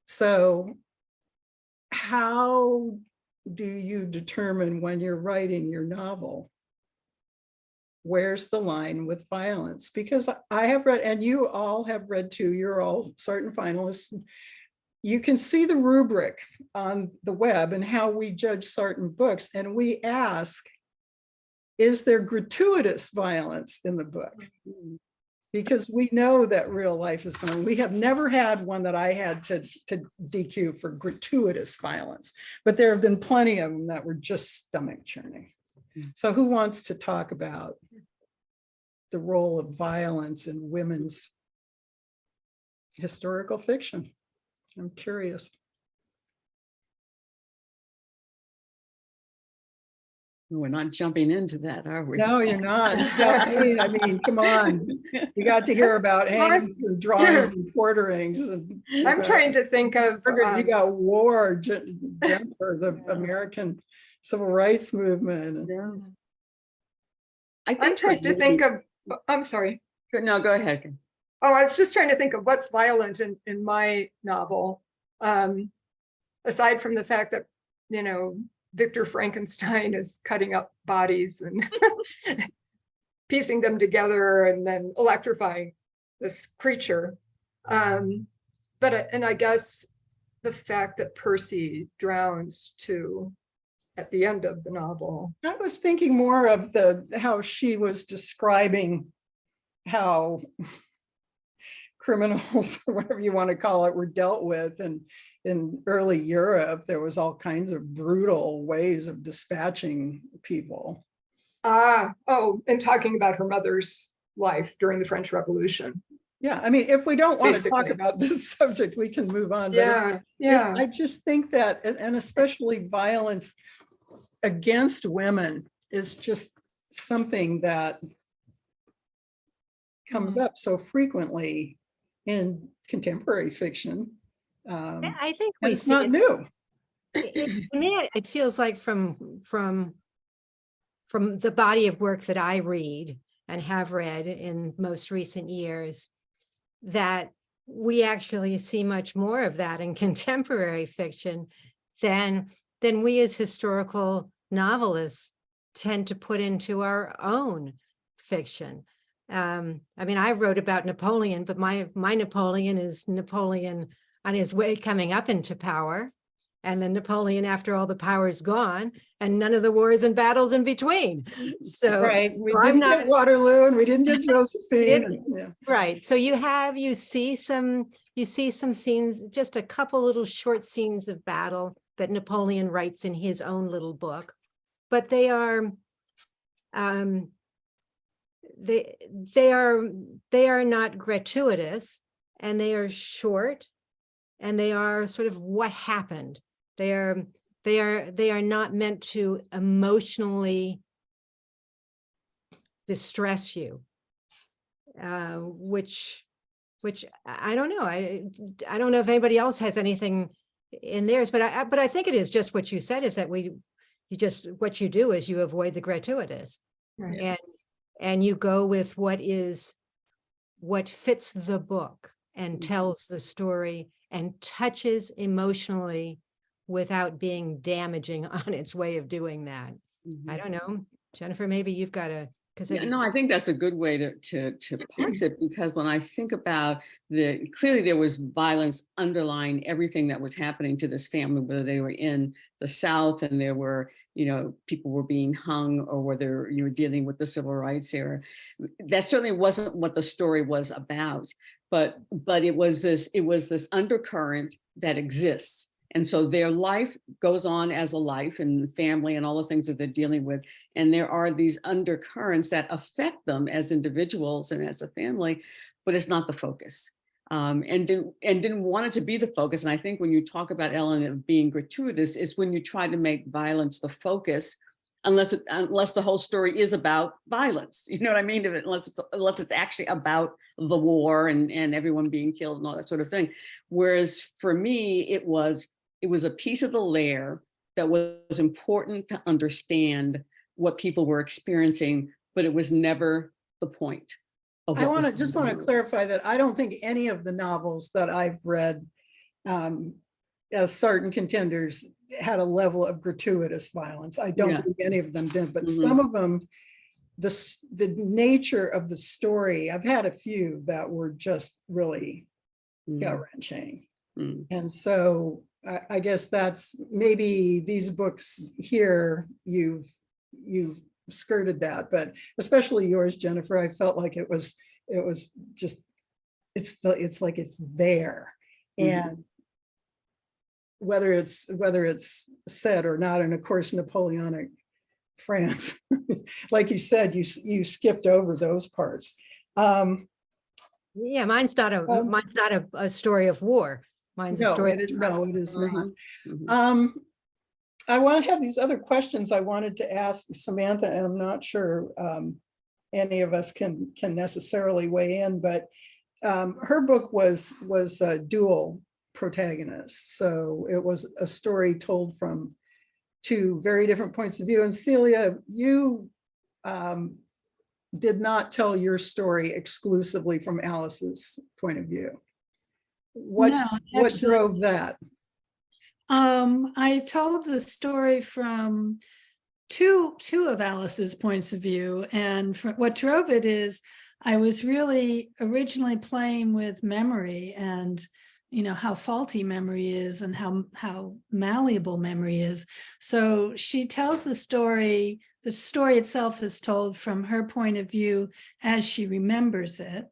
So how do you determine when you're writing your novel, where's the line with violence? Because I have read, and you all have read too, you're all Sarton finalists. You can see the rubric on the web and how we judge Sarton books. And we ask, is there gratuitous violence in the book? because we know that real life is going. We have never had one that I had to DQ for gratuitous violence, but there have been plenty of them that were just stomach churning. So who wants to talk about the role of violence in women's historical fiction? I'm curious. We're not jumping into that, are we? No, you're not. I mean, come on. You got to hear about hangings and drawings and quarterings. And I'm trying to think of, you got war, Jennifer, the American Civil Rights Movement. Yeah. I'm trying to think of, I'm sorry. No, go ahead. Oh, I was just trying to think of what's violent in my novel. Aside from the fact that, you know, Victor Frankenstein is cutting up bodies and piecing them together and then electrifying this creature. And I guess the fact that Percy drowns too at the end of the novel. I was thinking more of how she was describing how criminals, or whatever you want to call it, were dealt with. And in early Europe, there was all kinds of brutal ways of dispatching people. And talking about her mother's life during the French Revolution. Yeah, I mean, if we don't want to talk Basically. about this subject, we can move on. Yeah. I just think that, and especially violence against women, is just something that comes up so frequently in contemporary fiction. I think we It's see not it, new. to me, it feels like from the body of work that I read and have read in most recent years, that we actually see much more of that in contemporary fiction than we as historical novelists tend to put into our own fiction. I mean, I wrote about Napoleon, but my Napoleon is Napoleon on his way coming up into power, and then Napoleon after all the power is gone, and none of the wars and battles in between. So Right, we so didn't get Waterloo and we didn't get Josephine. didn't. Right. So you see some scenes, just a couple little short scenes of battle that Napoleon writes in his own little book, but they are not gratuitous, and they are short, and they are sort of what happened. They are not meant to emotionally distress you, which I don't know. I don't know if anybody else has anything in theirs, but I think it is just what you said, is that what you do is you avoid the gratuitous, Right. and you go with what fits the book and tells the story and touches emotionally without being damaging on its way of doing that. I don't know, Jennifer, maybe you've got a, No, I think that's a good way to place it, because when I think about clearly there was violence underlying everything that was happening to this family, whether they were in the South and there were, people were being hung, or whether you were dealing with the civil rights era. That certainly wasn't what the story was about, but it was this undercurrent that exists. And so their life goes on as a life, and family and all the things that they're dealing with. And there are these undercurrents that affect them as individuals and as a family, but it's not the focus. And didn't want it to be the focus. And I think when you talk about Ellen of being gratuitous, is when you try to make violence the focus, unless the whole story is about violence. You know what I mean? Unless it's actually about the war and everyone being killed and all that sort of thing. Whereas for me, it was a piece of the layer that was important to understand what people were experiencing, but it was never the point. I just want to clarify that I don't think any of the novels that I've read as Sarton contenders had a level of gratuitous violence. I don't think any of them did, but some of them, the nature of the story, I've had a few that were just really gut-wrenching. And so I guess that's maybe these books here, you've skirted that, but especially yours, Jennifer, I felt like it was It was just, it's like it's there. And whether it's said or not, and of course, Napoleonic France, like you said, you skipped over those parts. Yeah, mine's not a story of war. Mine's a No, story. it is not. Mhm. I want to have these other questions I wanted to ask Samantha, and I'm not sure any of us can necessarily weigh in, but her book was dual protagonists. So it was a story told from two very different points of view. And Celia, you did not tell your story exclusively from Alice's point of view. What No, what actually, drove that? I told the story from two of Alice's points of view, and what drove it is I was really originally playing with memory and how faulty memory is and how malleable memory is. So she tells the story itself is told from her point of view as she remembers it,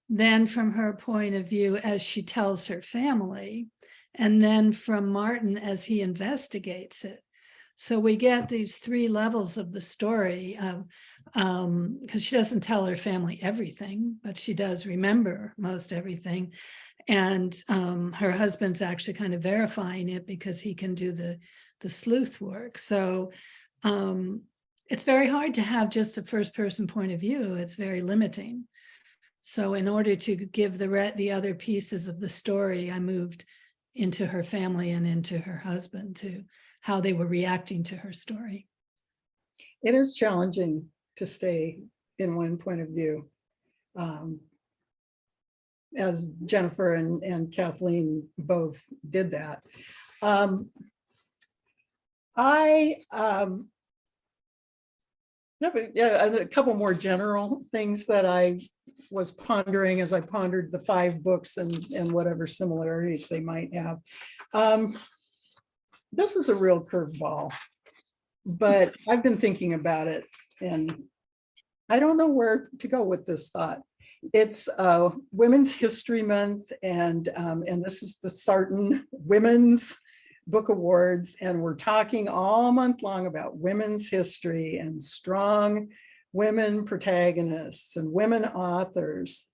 then from her point of view as she tells her family, and then from Martin as he investigates it. So we get these three levels of the story, because she doesn't tell her family everything, but she does remember most everything. And her husband's actually kind of verifying it because he can do the sleuth work. So it's very hard to have just a first person point of view. It's very limiting. So in order to give the other pieces of the story, I moved into her family and into her husband, to how they were reacting to her story. It is challenging to stay in one point of view. As Jennifer and Kathleen both did that. A couple more general things that I was pondering as I pondered the 5 books and whatever similarities they might have. This is a real curveball, but I've been thinking about it and I don't know where to go with this thought. It's Women's History Month, and this is the Sarton Women's Book Awards, and we're talking all month long about women's history and strong women protagonists and women authors.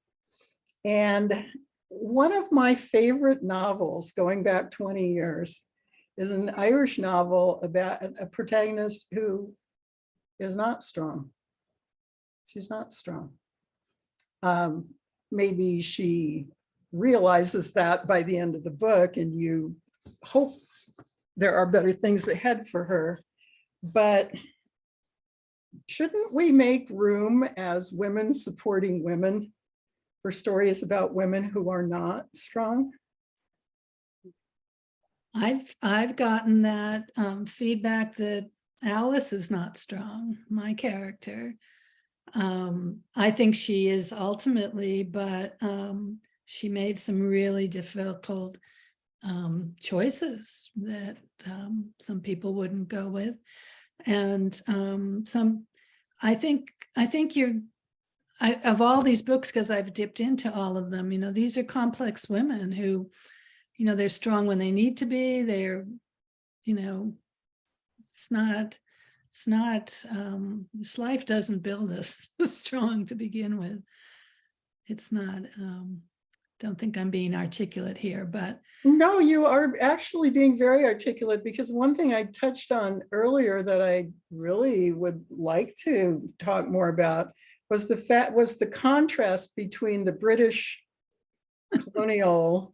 And one of my favorite novels going back 20 years is an Irish novel about a protagonist who is not strong. She's not strong. Maybe she realizes that by the end of the book, and you hope there are better things ahead for her. But shouldn't we make room as women supporting women for stories about women who are not strong? I've gotten that feedback that Alice is not strong, my character. I think she is ultimately, but she made some really difficult choices that some people wouldn't go with. And I think of all these books, because I've dipped into all of them, these are complex women who, they're strong when they need to be. They're, this life doesn't build us strong to begin with. It's not, don't think I'm being articulate here, but. No, you are actually being very articulate, because one thing I touched on earlier that I really would like to talk more about was the contrast between the British colonial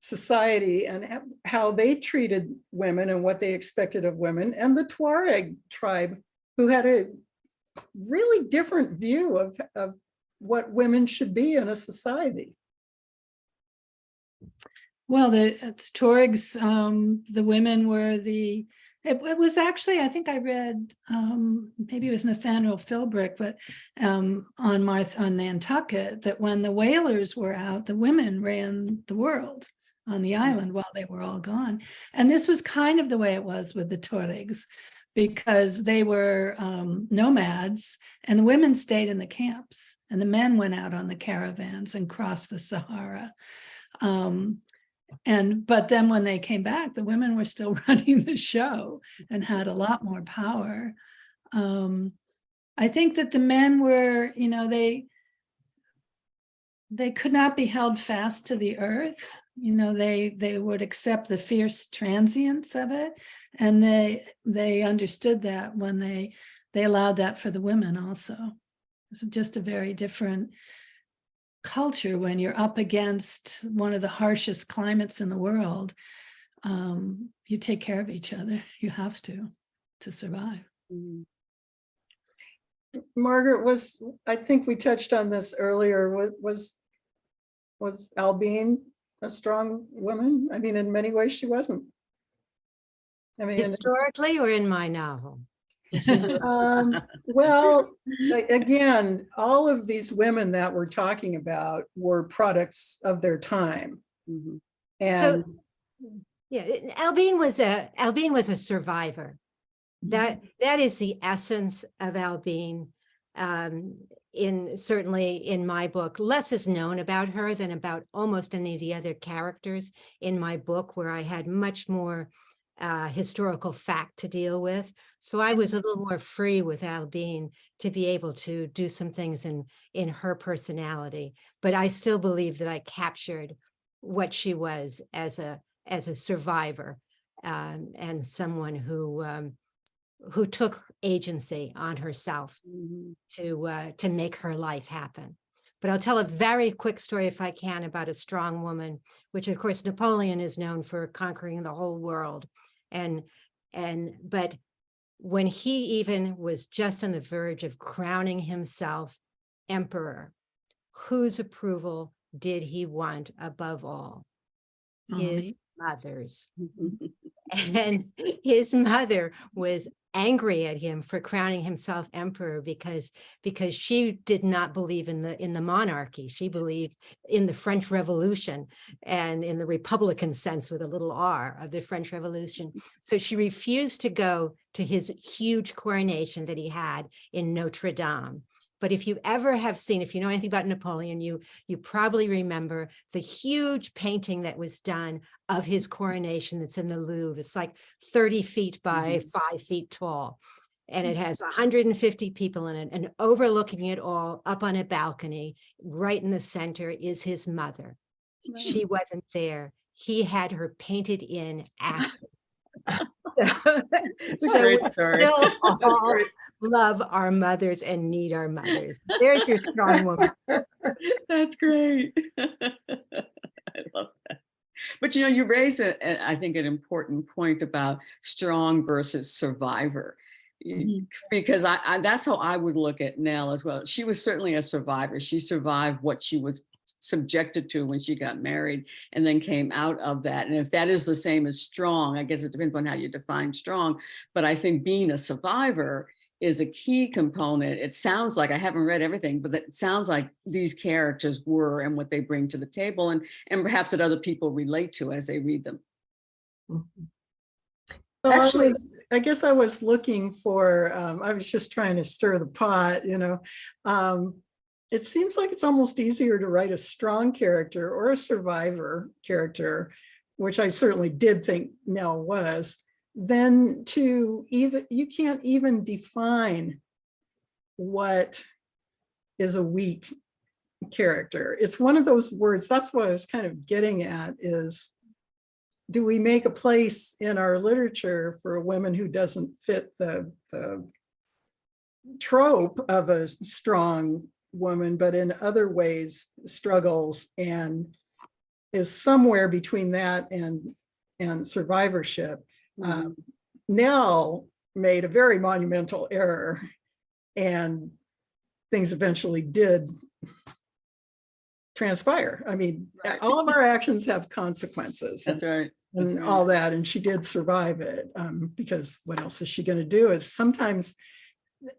society and how they treated women and what they expected of women, and the Tuareg tribe, who had a really different view of what women should be in a society. Well, the Tuaregs, the women were it was actually, I think I read, maybe it was Nathaniel Philbrick, but on Nantucket, that when the whalers were out, the women ran the world on the island while they were all gone. And this was kind of the way it was with the Tuaregs. because they were nomads, and the women stayed in the camps and the men went out on the caravans and crossed the Sahara. But then when they came back, the women were still running the show and had a lot more power. I think that the men were, they could not be held fast to the earth. They would accept the fierce transience of it, and they understood that when they allowed that for the women also. It's just a very different culture when you're up against one of the harshest climates in the world. You take care of each other. You have to survive. Margaret, I think we touched on this earlier, was Albine a strong woman? I mean, in many ways she wasn't. I mean, Historically or in my novel? well, again, all of these women that we're talking about were products of their time. Mhm. And Yeah, Albine was a survivor. That is the essence of Albine. Certainly in my book, less is known about her than about almost any of the other characters in my book, where I had much more historical fact to deal with. So I was a little more free with Albine to be able to do some things in her personality. But I still believe that I captured what she was as a survivor, and someone who took agency on herself to make her life happen. But I'll tell a very quick story, if I can, about a strong woman, which of course Napoleon is known for conquering the whole world. But when he even was just on the verge of crowning himself emperor, whose approval did he want above all? His mother's. And his mother was angry at him for crowning himself emperor because she did not believe in the monarchy. She believed in the French Revolution and in the Republican sense with a little R of the French Revolution. So she refused to go to his huge coronation that he had in Notre Dame. But if you ever have seen, if you know anything about Napoleon, you probably remember the huge painting that was done of his coronation that's in the Louvre. It's like 30 feet by 5 feet tall. And it has 150 people in it, and overlooking it all up on a balcony, right in the center, is his mother. She wasn't there. He had her painted in after. It's a great story. Still all love our mothers and need our mothers. There's your strong woman. That's great. I love that. But you raised I think an important point about strong versus survivor, because that's how I would look at Nell as well. She was certainly a survivor. She survived what she was subjected to when she got married, and then came out of that. And if that is the same as strong, I guess it depends on how you define strong. But I think being a survivor is a key component. It sounds like, I haven't read everything, but it sounds like these characters were, and what they bring to the table, and perhaps that other people relate to as they read them. Well, Actually, I guess I was looking for, I was just trying to stir the pot, it seems like it's almost easier to write a strong character or a survivor character, which I certainly did think Nell was, than to you can't even define what is a weak character. It's one of those words, that's what I was kind of getting at, is do we make a place in our literature for a woman who doesn't fit the trope of a strong woman, but in other ways struggles and is somewhere between that and survivorship. Nell made a very monumental error, and things eventually did transpire. I mean, all of our actions have consequences. That's right. And all that, and she did survive it, because what else is she going to do? Is sometimes,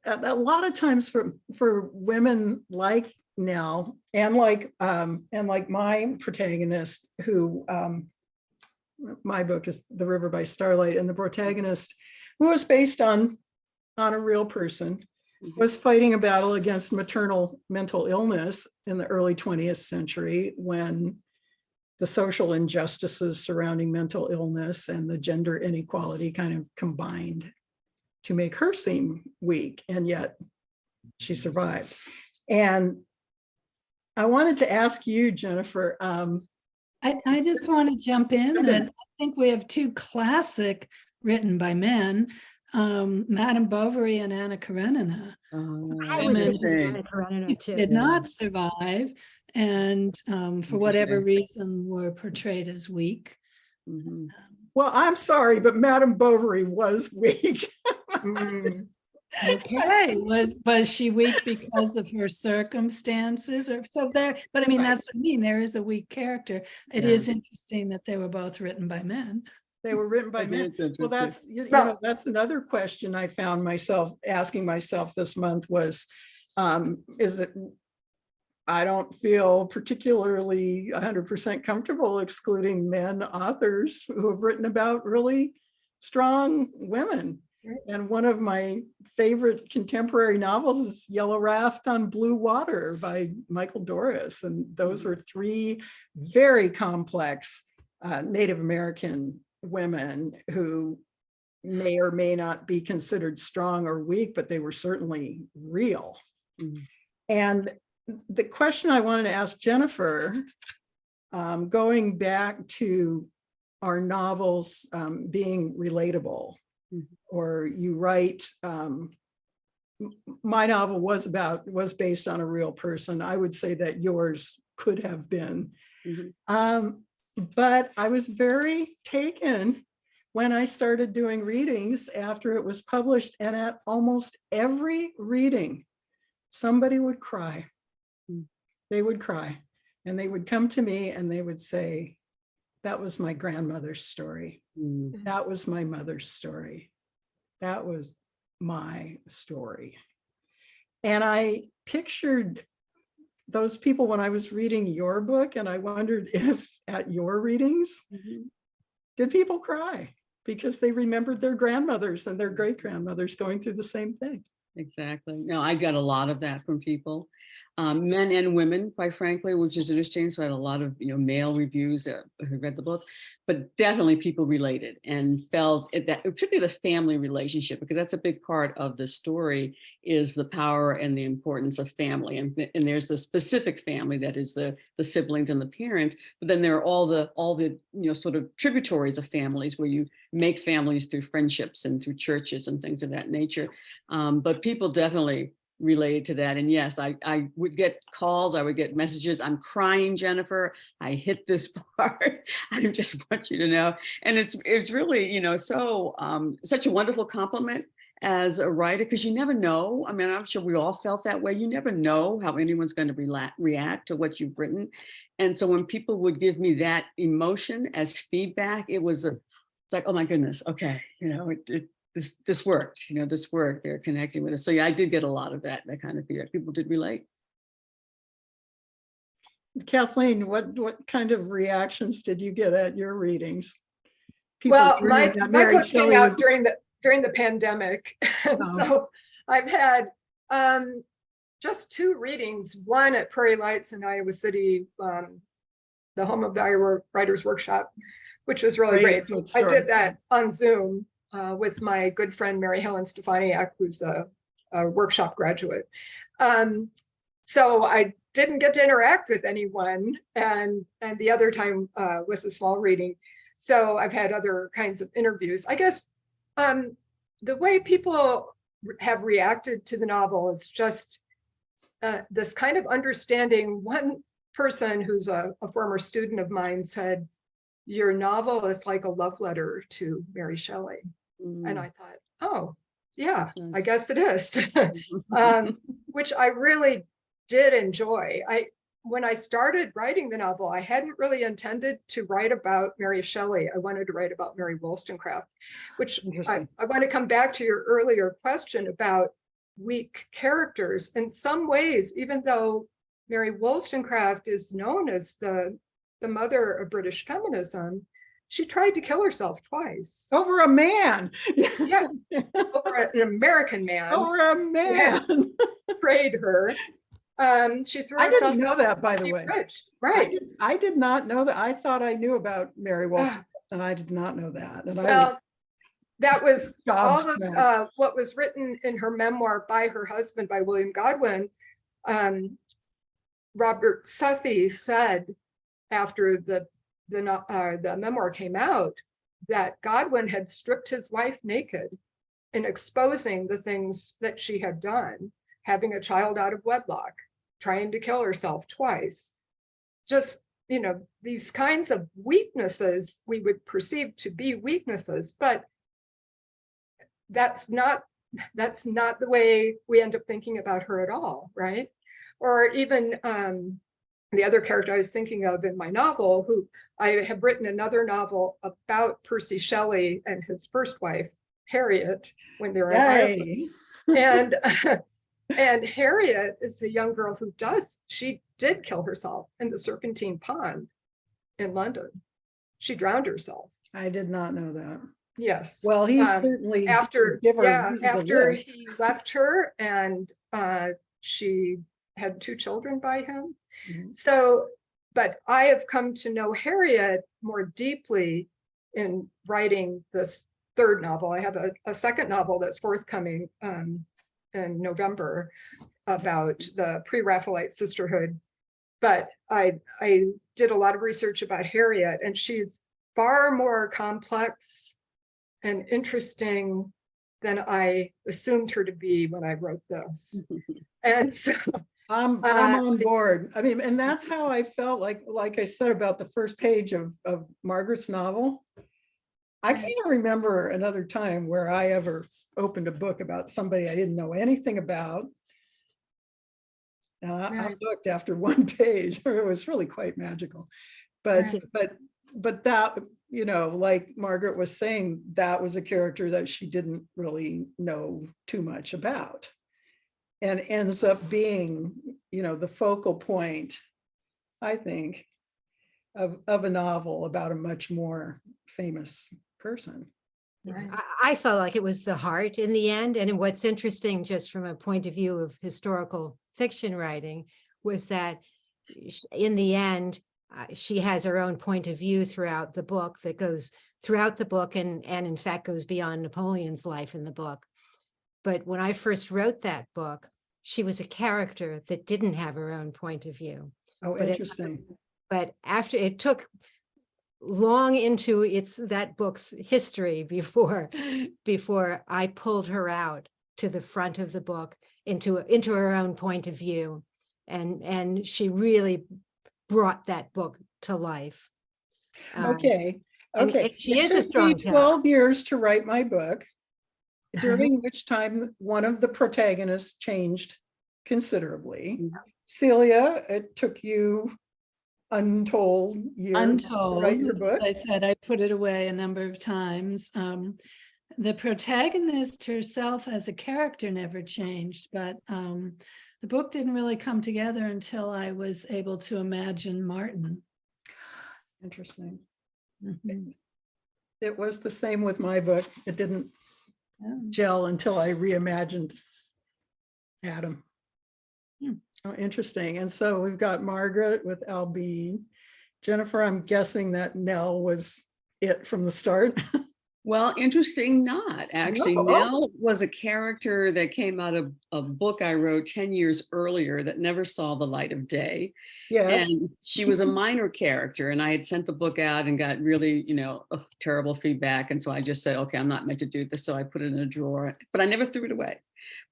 a lot of times for women like Nell and like my protagonist, who my book is The River by Starlight, and the protagonist who was based on a real person, was fighting a battle against maternal mental illness in the early 20th century, when the social injustices surrounding mental illness and the gender inequality kind of combined to make her seem weak, and yet she survived. And I wanted to ask you, Jennifer. I just want to jump in Jump that in. I think we have two classic written by men, Madame Bovary and Anna Karenina. I was Women thinking Interesting. Anna Karenina who too. did not survive, and for whatever Interesting. reason were portrayed as weak. Mhm. Well, I'm sorry, but Madame Bovary was weak. Mm. Okay, was she weak because of her circumstances, or so there? But I mean, Right. that's what I mean. There is a weak character. It Yeah. is interesting that they were both written by men. They were written by It men. is Well, interesting. that's, you Well- know, that's another question I found myself asking myself this month was, is it, I don't feel particularly 100% comfortable excluding men authors who have written about really strong women. Right. And one of my favorite contemporary novels is Yellow Raft on Blue Water by Michael Doris. And those are three very complex Native American women who may or may not be considered strong or weak, but they were certainly real. Mhm. And the question I wanted to ask Jennifer, going back to our novels being relatable, Mhm. or you write, my novel was based on a real person. I would say that yours could have been. Mhm. But I was very taken when I started doing readings after it was published, and at almost every reading, somebody would cry. Mm. They would cry, and they would come to me and they would say, that was my grandmother's story. Mm. That was my mother's story. That was my story. And I pictured those people when I was reading your book, and I wondered if at your readings, Mhm. did people cry because they remembered their grandmothers and their great grandmothers going through the same thing? Exactly. No, I got a lot of that from people, men and women, quite frankly, which is interesting. So I had a lot of, male reviews who read the book, but definitely people related and felt it, that particularly the family relationship, because that's a big part of the story, is the power and the importance of family. And there's the specific family that is the siblings and the parents, but then there are all the sort of tributaries of families where you make families through friendships and through churches and things of that nature. But people definitely related to that. And yes, I would get calls, I would get messages. I'm crying, Jennifer. I hit this part. I just want you to know. And it's really, so such a wonderful compliment as a writer, because you never know. I mean, I'm sure we all felt that way. You never know how anyone's going to react to what you've written. And so when people would give me that emotion as feedback, it's like, oh my goodness, okay, this worked, this worked, they're connecting with us. So yeah, I did get a lot of that kind of feedback. People did relate. Kathleen, what kind of reactions did you get at your readings? Well, learning my that Mary book came Shelley out was- during the pandemic. And Oh. so I've had just two readings, one at Prairie Lights in Iowa City, the home of the Iowa Writers Workshop, which was really great. Good I story. did that on Zoom with my good friend, Mary Helen Stefaniak, who's a workshop graduate. So I didn't get to interact with anyone, and the other time was a small reading. So I've had other kinds of interviews. I guess the way people have reacted to the novel is just this kind of understanding. One person who's a former student of mine said, your novel is like a love letter to Mary Shelley. And I thought, oh, yeah, That's nice. I guess it is. Which I really did enjoy. When I started writing the novel, I hadn't really intended to write about Mary Shelley. I wanted to write about Mary Wollstonecraft, which I want to come back to your earlier question about weak characters. In some ways, even though Mary Wollstonecraft is known as the mother of British feminism, She tried to kill herself twice. Over a man. Yes, over an American man Over a who had man. betrayed her. She threw I herself didn't know off that, by the the way. bridge. Right. I did not know that. I thought I knew about Mary Wollstonecraft, and I did not know that. And I Well, that was Jobs all of now. what was written in her memoir by her husband, by William Godwin. Robert Southey said after the memoir came out that Godwin had stripped his wife naked in exposing the things that she had done, having a child out of wedlock, trying to kill herself twice. Just, you know, these kinds of weaknesses we would perceive to be weaknesses, but that's not the way we end up thinking about her at all, right? Or even the other character I was thinking of in my novel, who I have written another novel about Percy Shelley and his first wife, Harriet, when they were in Ireland. And Harriet is a young girl who she did kill herself in the Serpentine Pond in London. She drowned herself. I did not know that. Yes. Well, he certainly after give her reason to live. he left her, and she had 2 children by him. Mhm. So, but I have come to know Harriet more deeply in writing this 3rd novel. I have a second novel that's forthcoming in November about the pre-Raphaelite sisterhood. But I did a lot of research about Harriet, and she's far more complex and interesting than I assumed her to be when I wrote this. And so I'm on board. I mean, and that's how I felt like I said about the first page of Margaret's novel. I can't remember another time where I ever opened a book about somebody I didn't know anything about. And I looked after one page. It was really quite magical. But that, you know, like Margaret was saying, that was a character that she didn't really know too much about, and ends up being, you know, the focal point, I think, of a novel about a much more famous person. Right. I felt like it was the heart in the end. And what's interesting, just from a point of view of historical fiction writing, was that in the end, she has her own point of view throughout the book that goes throughout the book and in fact goes beyond Napoleon's life in the book. But when I first wrote that book, she was a character that didn't have her own point of view. Oh, interesting. But after it took long into that book's history before I pulled her out to the front of the book into her own point of view, and she really brought that book to life. Okay. And she is a strong character. 12 years to write my book, during which time one of the protagonists changed considerably. Celia, it took you untold years to write your book. I said I put it away a number of times. The protagonist herself as a character never changed, but the book didn't really come together until I was able to imagine Martin. Interesting. Mhm. It was the same with my book. It didn't Yeah. gel until I reimagined Adam. Oh, interesting. And so we've got Margaret with Albine. Jennifer, I'm guessing that Nell was it from the start. Well, interesting not. Actually, No. Nell was a character that came out of a book I wrote 10 years earlier that never saw the light of day. Yeah. And she was a minor character, and I had sent the book out and got really, terrible feedback. And so I just said, okay, I'm not meant to do this. So I put it in a drawer, but I never threw it away,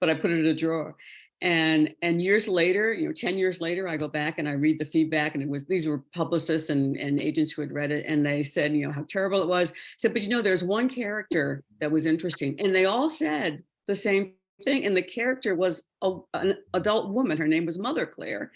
but I put it in a drawer. And years later, 10 years later, I go back and I read the feedback, and these were publicists and agents who had read it. And they said, how terrible it was. I said, but there's one character that was interesting. And they all said the same thing. And the character was an adult woman. Her name was Mother Claire.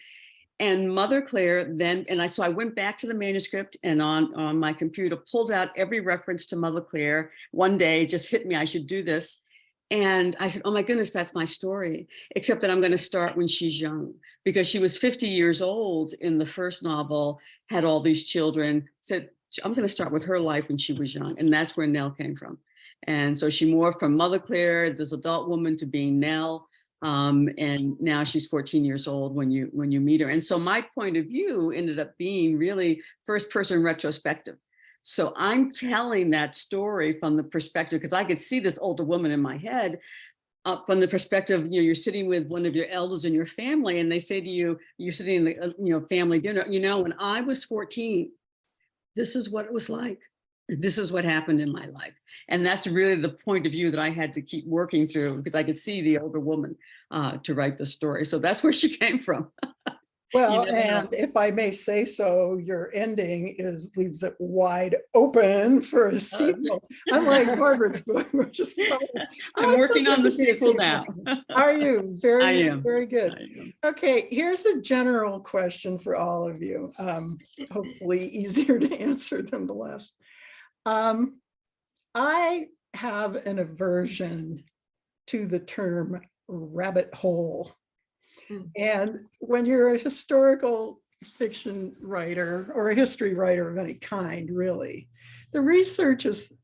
And Mother Claire then, so I went back to the manuscript and on my computer, pulled out every reference to Mother Claire. One day, it just hit me, I should do this. And I said, oh my goodness, that's my story, except that I'm going to start when she's young, because she was 50 years old in the first novel, had all these children. Said, I'm going to start with her life when she was young. And that's where Nell came from. And so she morphed from Mother Claire, this adult woman, to being Nell. And now she's 14 years old when you meet her. And so my point of view ended up being really first person retrospective. So I'm telling that story from the perspective, because I could see this older woman in my head, from the perspective, you're sitting with one of your elders in your family, and they say to you, you're sitting in the family dinner, when I was 14, this is what it was like. This is what happened in my life. And that's really the point of view that I had to keep working through, because I could see the older woman to write the story. So that's where she came from. Well, and if I may say so, your ending leaves it wide open for a sequel. Unlike Margaret's book, which is probably, I'm working on the sequel now. Are you? I am. Very good. Okay, here's a general question for all of you. Hopefully easier to answer than the last. I have an aversion to the term rabbit hole. And when you're a historical fiction writer or a history writer of any kind, really, the research is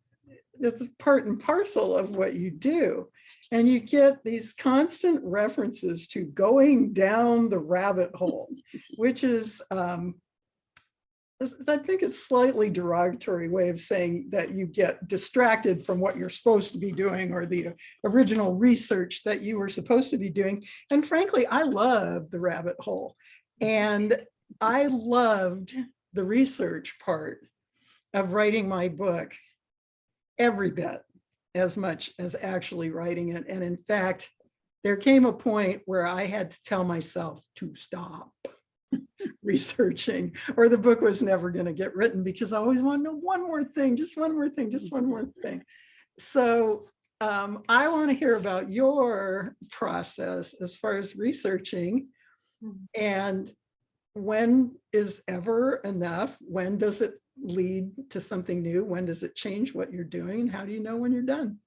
part and parcel of what you do. And you get these constant references to going down the rabbit hole, which is, I think, a slightly derogatory way of saying that you get distracted from what you're supposed to be doing or the original research that you were supposed to be doing. And frankly, I love the rabbit hole. And I loved the research part of writing my book every bit as much as actually writing it. And in fact, there came a point where I had to tell myself to stop researching, or the book was never going to get written, because I always want to know one more thing, just one more thing, just one more thing. So I want to hear about your process as far as researching, and when is ever enough? When does it lead to something new? When does it change what you're doing? And how do you know when you're done?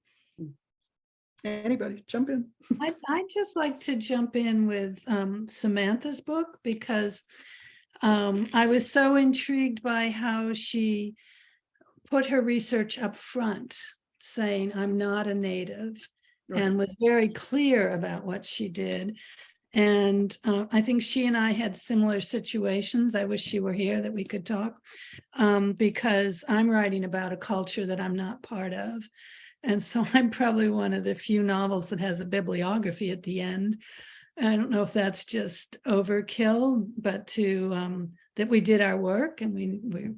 Anybody jump in? I'd just like to jump in with Samantha's book, because I was so intrigued by how she put her research up front, saying, I'm not a native, and was very clear about what she did. And I think she and I had similar situations. I wish she were here that we could talk, because I'm writing about a culture that I'm not part of. And so I'm probably one of the few novels that has a bibliography at the end. I don't know if that's just overkill, but that we did our work, and we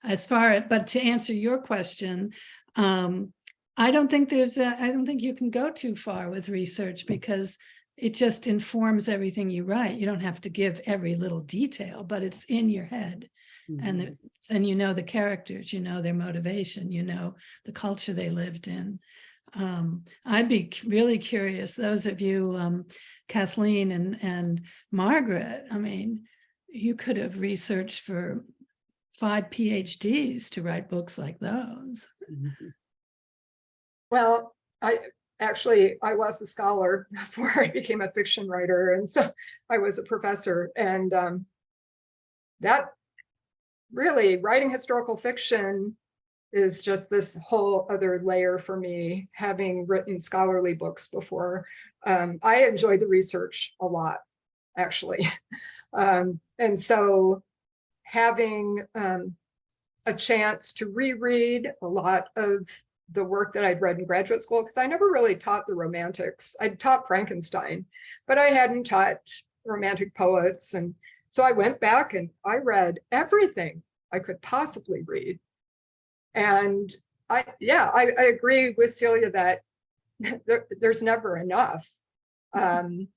but to answer your question, I don't think you can go too far with research, because it just informs everything you write. You don't have to give every little detail, but it's in your head. Mm-hmm. And you know the characters, you know their motivation, you know the culture they lived in. I'd be really curious, those of you, Kathleen and Margaret, I mean, you could have researched for 5 PhDs to write books like those. Mm-hmm. Well, I was a scholar before I became a fiction writer. And so I was a professor, and that really, writing historical fiction is just this whole other layer for me, having written scholarly books before. I enjoy the research a lot, actually. And so having a chance to reread a lot of the work that I'd read in graduate school, because I never really taught the Romantics. I'd taught Frankenstein, but I hadn't taught Romantic poets. And so I went back and I read everything I could possibly read. And I agree with Celia that there's never enough. And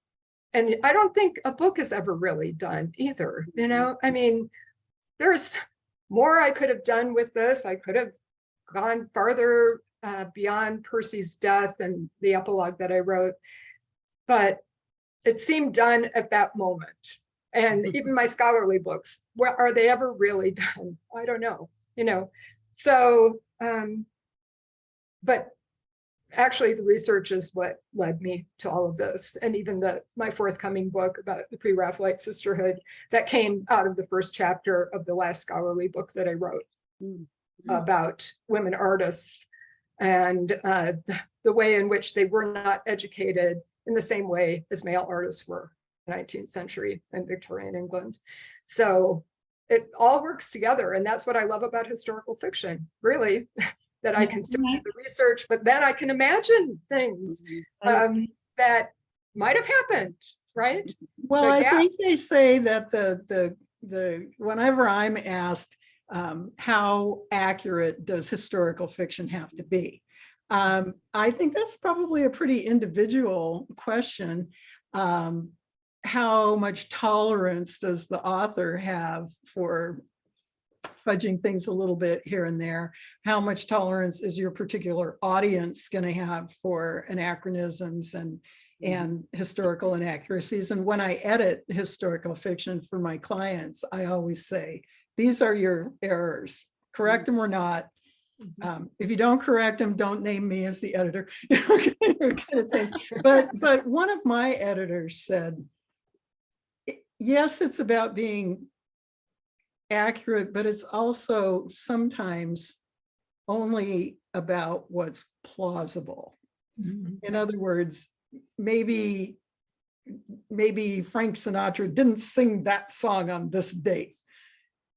I don't think a book is ever really done either. I mean, there's more I could have done with this. I could have gone farther beyond Percy's death and the epilogue that I wrote, but it seemed done at that moment. And even my scholarly books, are they ever really done? I don't know, So, but actually the research is what led me to all of this. And even my forthcoming book about the pre-Raphaelite sisterhood, that came out of the first chapter of the last scholarly book that I wrote. Mm. about women artists and the way in which they were not educated in the same way as male artists were in the 19th century in Victorian England. So it all works together. And that's what I love about historical fiction, really, that I can still do the research, but then I can imagine things that might have happened, right? Well, I think they say that the whenever I'm asked how accurate does historical fiction have to be, I think that's probably a pretty individual question. How much tolerance does the author have for fudging things a little bit here and there? How much tolerance is your particular audience going to have for anachronisms and historical inaccuracies? And when I edit historical fiction for my clients, I always say, these are your errors, correct them or not. If you don't correct them, don't name me as the editor. Kind of thing. But one of my editors said, yes, it's about being accurate, but it's also sometimes only about what's plausible. In other words, maybe Frank Sinatra didn't sing that song on this date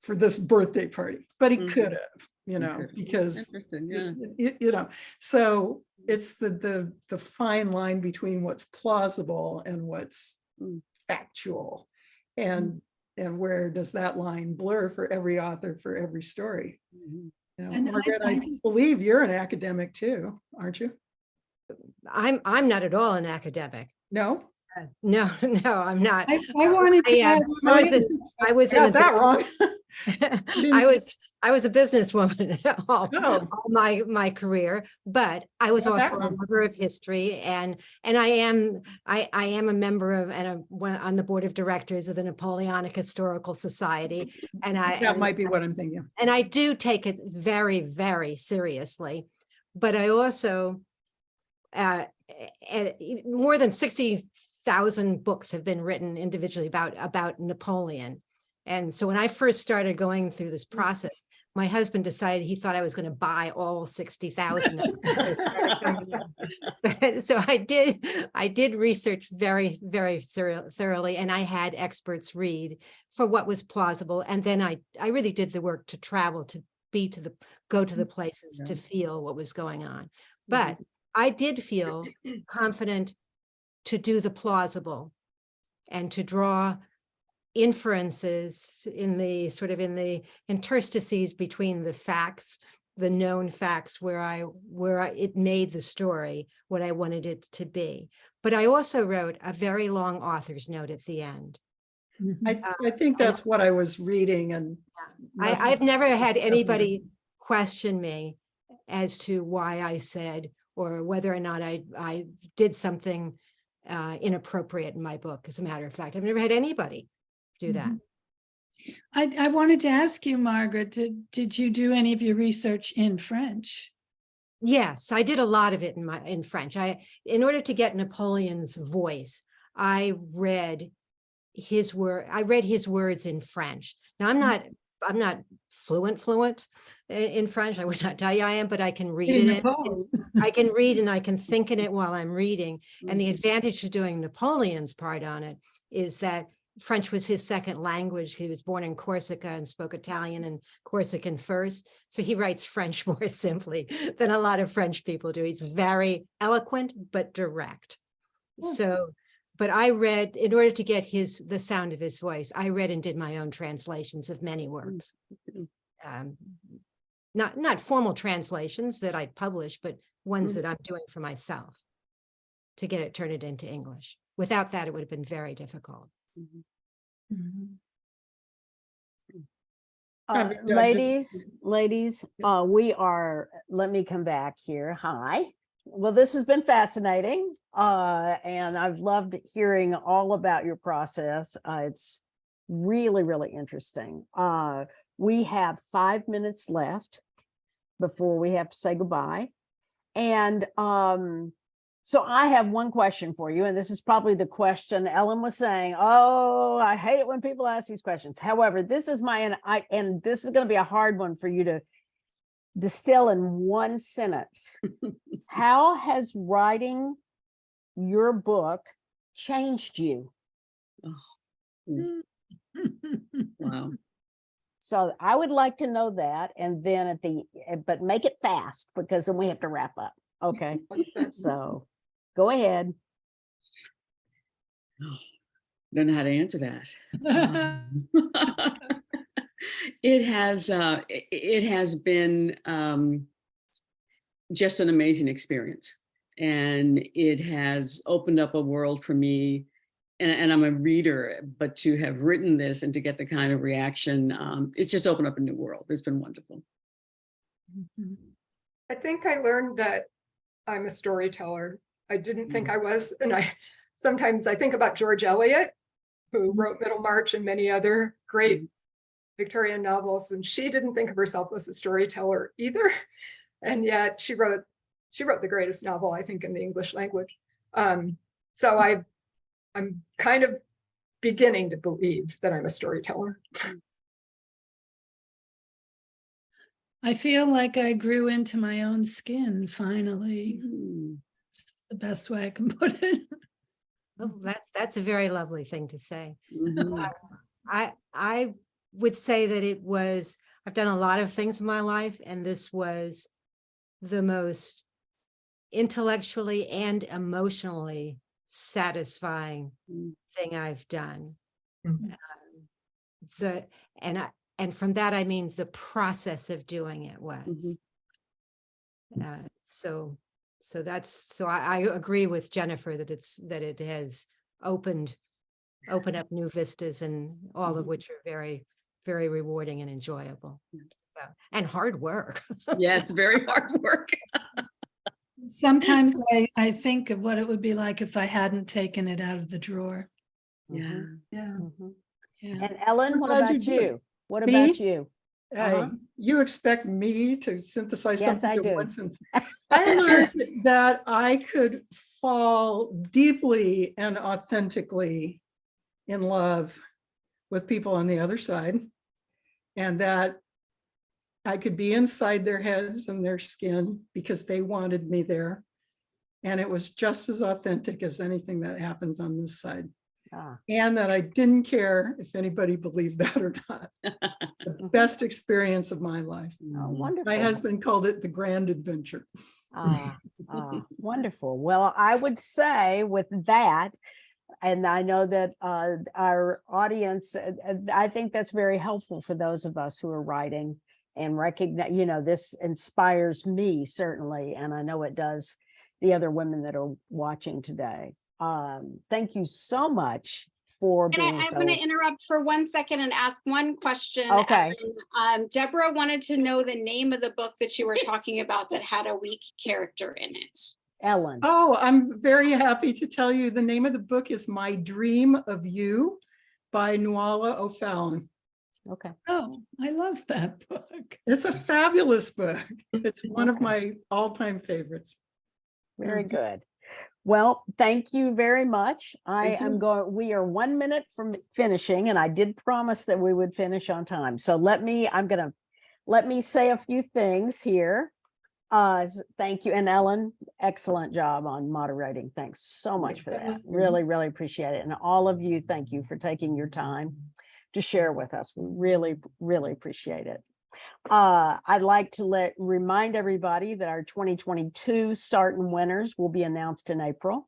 for this birthday party, but he could have, because so it's the fine line between what's plausible and what's factual, and where does that line blur for every author, for every story? And Margaret, I believe you're an academic too, aren't you? I'm not at all an academic. No, No, I'm not. I wanted to ask, I was got that wrong. I was a businesswoman all my career, but I was also a lover of history, and I am a member of on the board of directors of the Napoleonic Historical Society, and that might be what I'm thinking. And I do take it very, very seriously, but I also more than 60,000 books have been written individually about Napoleon. And so when I first started going through this process, my husband decided he thought I was going to buy all 60,000. So I did research very, very thoroughly, and I had experts read for what was plausible. And then I really did the work to travel, to go to the places, to feel what was going on. But I did feel confident to do the plausible and to draw inferences in the interstices between the facts, the known facts, where it made the story what I wanted it to be. But I also wrote a very long author's note at the end. I think that's what I was reading, and I've never had anybody question me as to why I said, or whether or not I did something inappropriate in my book. As a matter of fact, I've never had anybody do that. I wanted to ask you, Margaret, did you do any of your research in French? Yes, I did a lot of it in French. In order to get Napoleon's voice, I read his words in French. Now I'm not fluent in French. I would not tell you I am, but I can read it. I can read and I can think in it while I'm reading. And the advantage of doing Napoleon's part on it is that French was his second language. He was born in Corsica and spoke Italian and Corsican first. So he writes French more simply than a lot of French people do. He's very eloquent, but direct. So, but I read, in order to get the sound of his voice, I read and did my own translations of many works. Not formal translations that I'd publish, but ones that I'm doing for myself to turn it into English. Without that, it would have been very difficult. Ladies, we are, let me come back here. Hi. Well, this has been fascinating. And I've loved hearing all about your process. It's really, really interesting. We have 5 minutes left before we have to say goodbye. And so I have one question for you, and this is probably the question Ellen was saying, oh, I hate it when people ask these questions. However, this is and this is going to be a hard one for you to distill in one sentence, how has writing your book changed you? Wow. So I would like to know that, and then but make it fast because then we have to wrap up. Okay, so go ahead. Don't know how to answer that. It has been just an amazing experience, and it has opened up a world for me. And I'm a reader, but to have written this and to get the kind of reaction, it's just opened up a new world. It's been wonderful. I think I learned that I'm a storyteller. I didn't think I was, and sometimes I think about George Eliot, who wrote Middlemarch and many other great Victorian novels, and she didn't think of herself as a storyteller either, and yet she wrote the greatest novel, I think, in the English language. So I'm kind of beginning to believe that I'm a storyteller. I feel like I grew into my own skin finally. That's the best way I can put it. Oh, that's a very lovely thing to say. Mhm. I would say that I've done a lot of things in my life, and this was the most intellectually and emotionally satisfying thing I've done. And from that, I mean, the process of doing it was. So I agree with Jennifer that it has opened up new vistas, and all of which are very, very rewarding and enjoyable. So, and hard work. Yes, very hard work. Sometimes I think of what it would be like if I hadn't taken it out of the drawer. Yeah. Yeah. Yeah. And Ellen, I'm what glad you about did. you? What Me? about you? You expect me to synthesize Yes, something I in do. one sentence. I learned that I could fall deeply and authentically in love with people on the other side, and that I could be inside their heads and their skin because they wanted me there. And it was just as authentic as anything that happens on this side. And that I didn't care if anybody believed that or not. The best experience of my life. Oh, wonderful. My husband called it the grand adventure. Wonderful. Well, I would say with that, and I know that our audience, I think that's very helpful for those of us who are writing and recognize, this inspires me certainly, and I know it does the other women that are watching today. Thank you so much for being I'm going to interrupt for 1 second and ask one question. Okay. Deborah wanted to know the name of the book that you were talking about that had a weak character in it. Ellen. Oh, I'm very happy to tell you the name of the book is My Dream of You by Nuala O'Fallon. Okay. Oh, I love that book. It's a fabulous book. It's one of my all-time favorites. Very good. Well, thank you very much. We are 1 minute from finishing, and I did promise that we would finish on time. So let me say a few things here. Thank you. And Ellen, excellent job on moderating. Thanks so much for that. Really, really appreciate it. And all of you, thank you for taking your time to share with us. We really, really appreciate it. I'd like to remind everybody that our 2022 Sarton winners will be announced in April.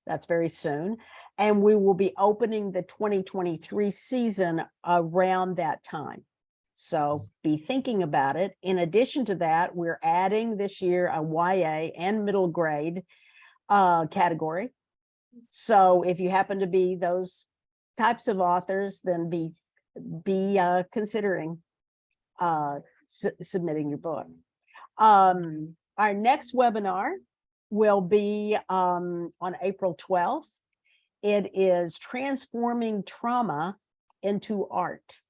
That's very soon. And we will be opening the 2023 season around that time. So be thinking about it. In addition to that, we're adding this year a YA and middle grade category. So if you happen to be those types of authors, then be considering submitting your book. Our next webinar will be on April 12th. It is Transforming Trauma into Art.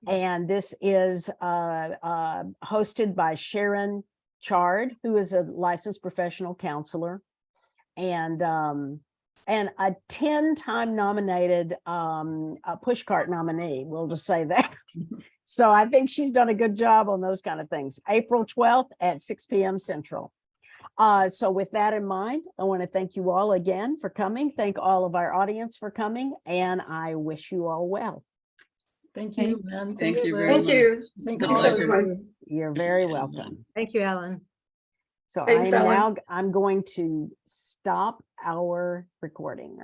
And this is hosted by Sharon Chard, who is a licensed professional counselor and a 10-time nominated pushcart nominee. We'll just say that. So I think she's done a good job on those kind of things. April 12th at 6 p.m. Central. So with that in mind, I want to thank you all again for coming. Thank all of our audience for coming, and I wish you all well. Thank you, Lynn. Thank Thanks, you Lynn. very Thank you. Thank It's a all of pleasure. you. You're very welcome. Thank you, Ellen. So Thanks, I am Ellen. now, I'm going to stop our recording.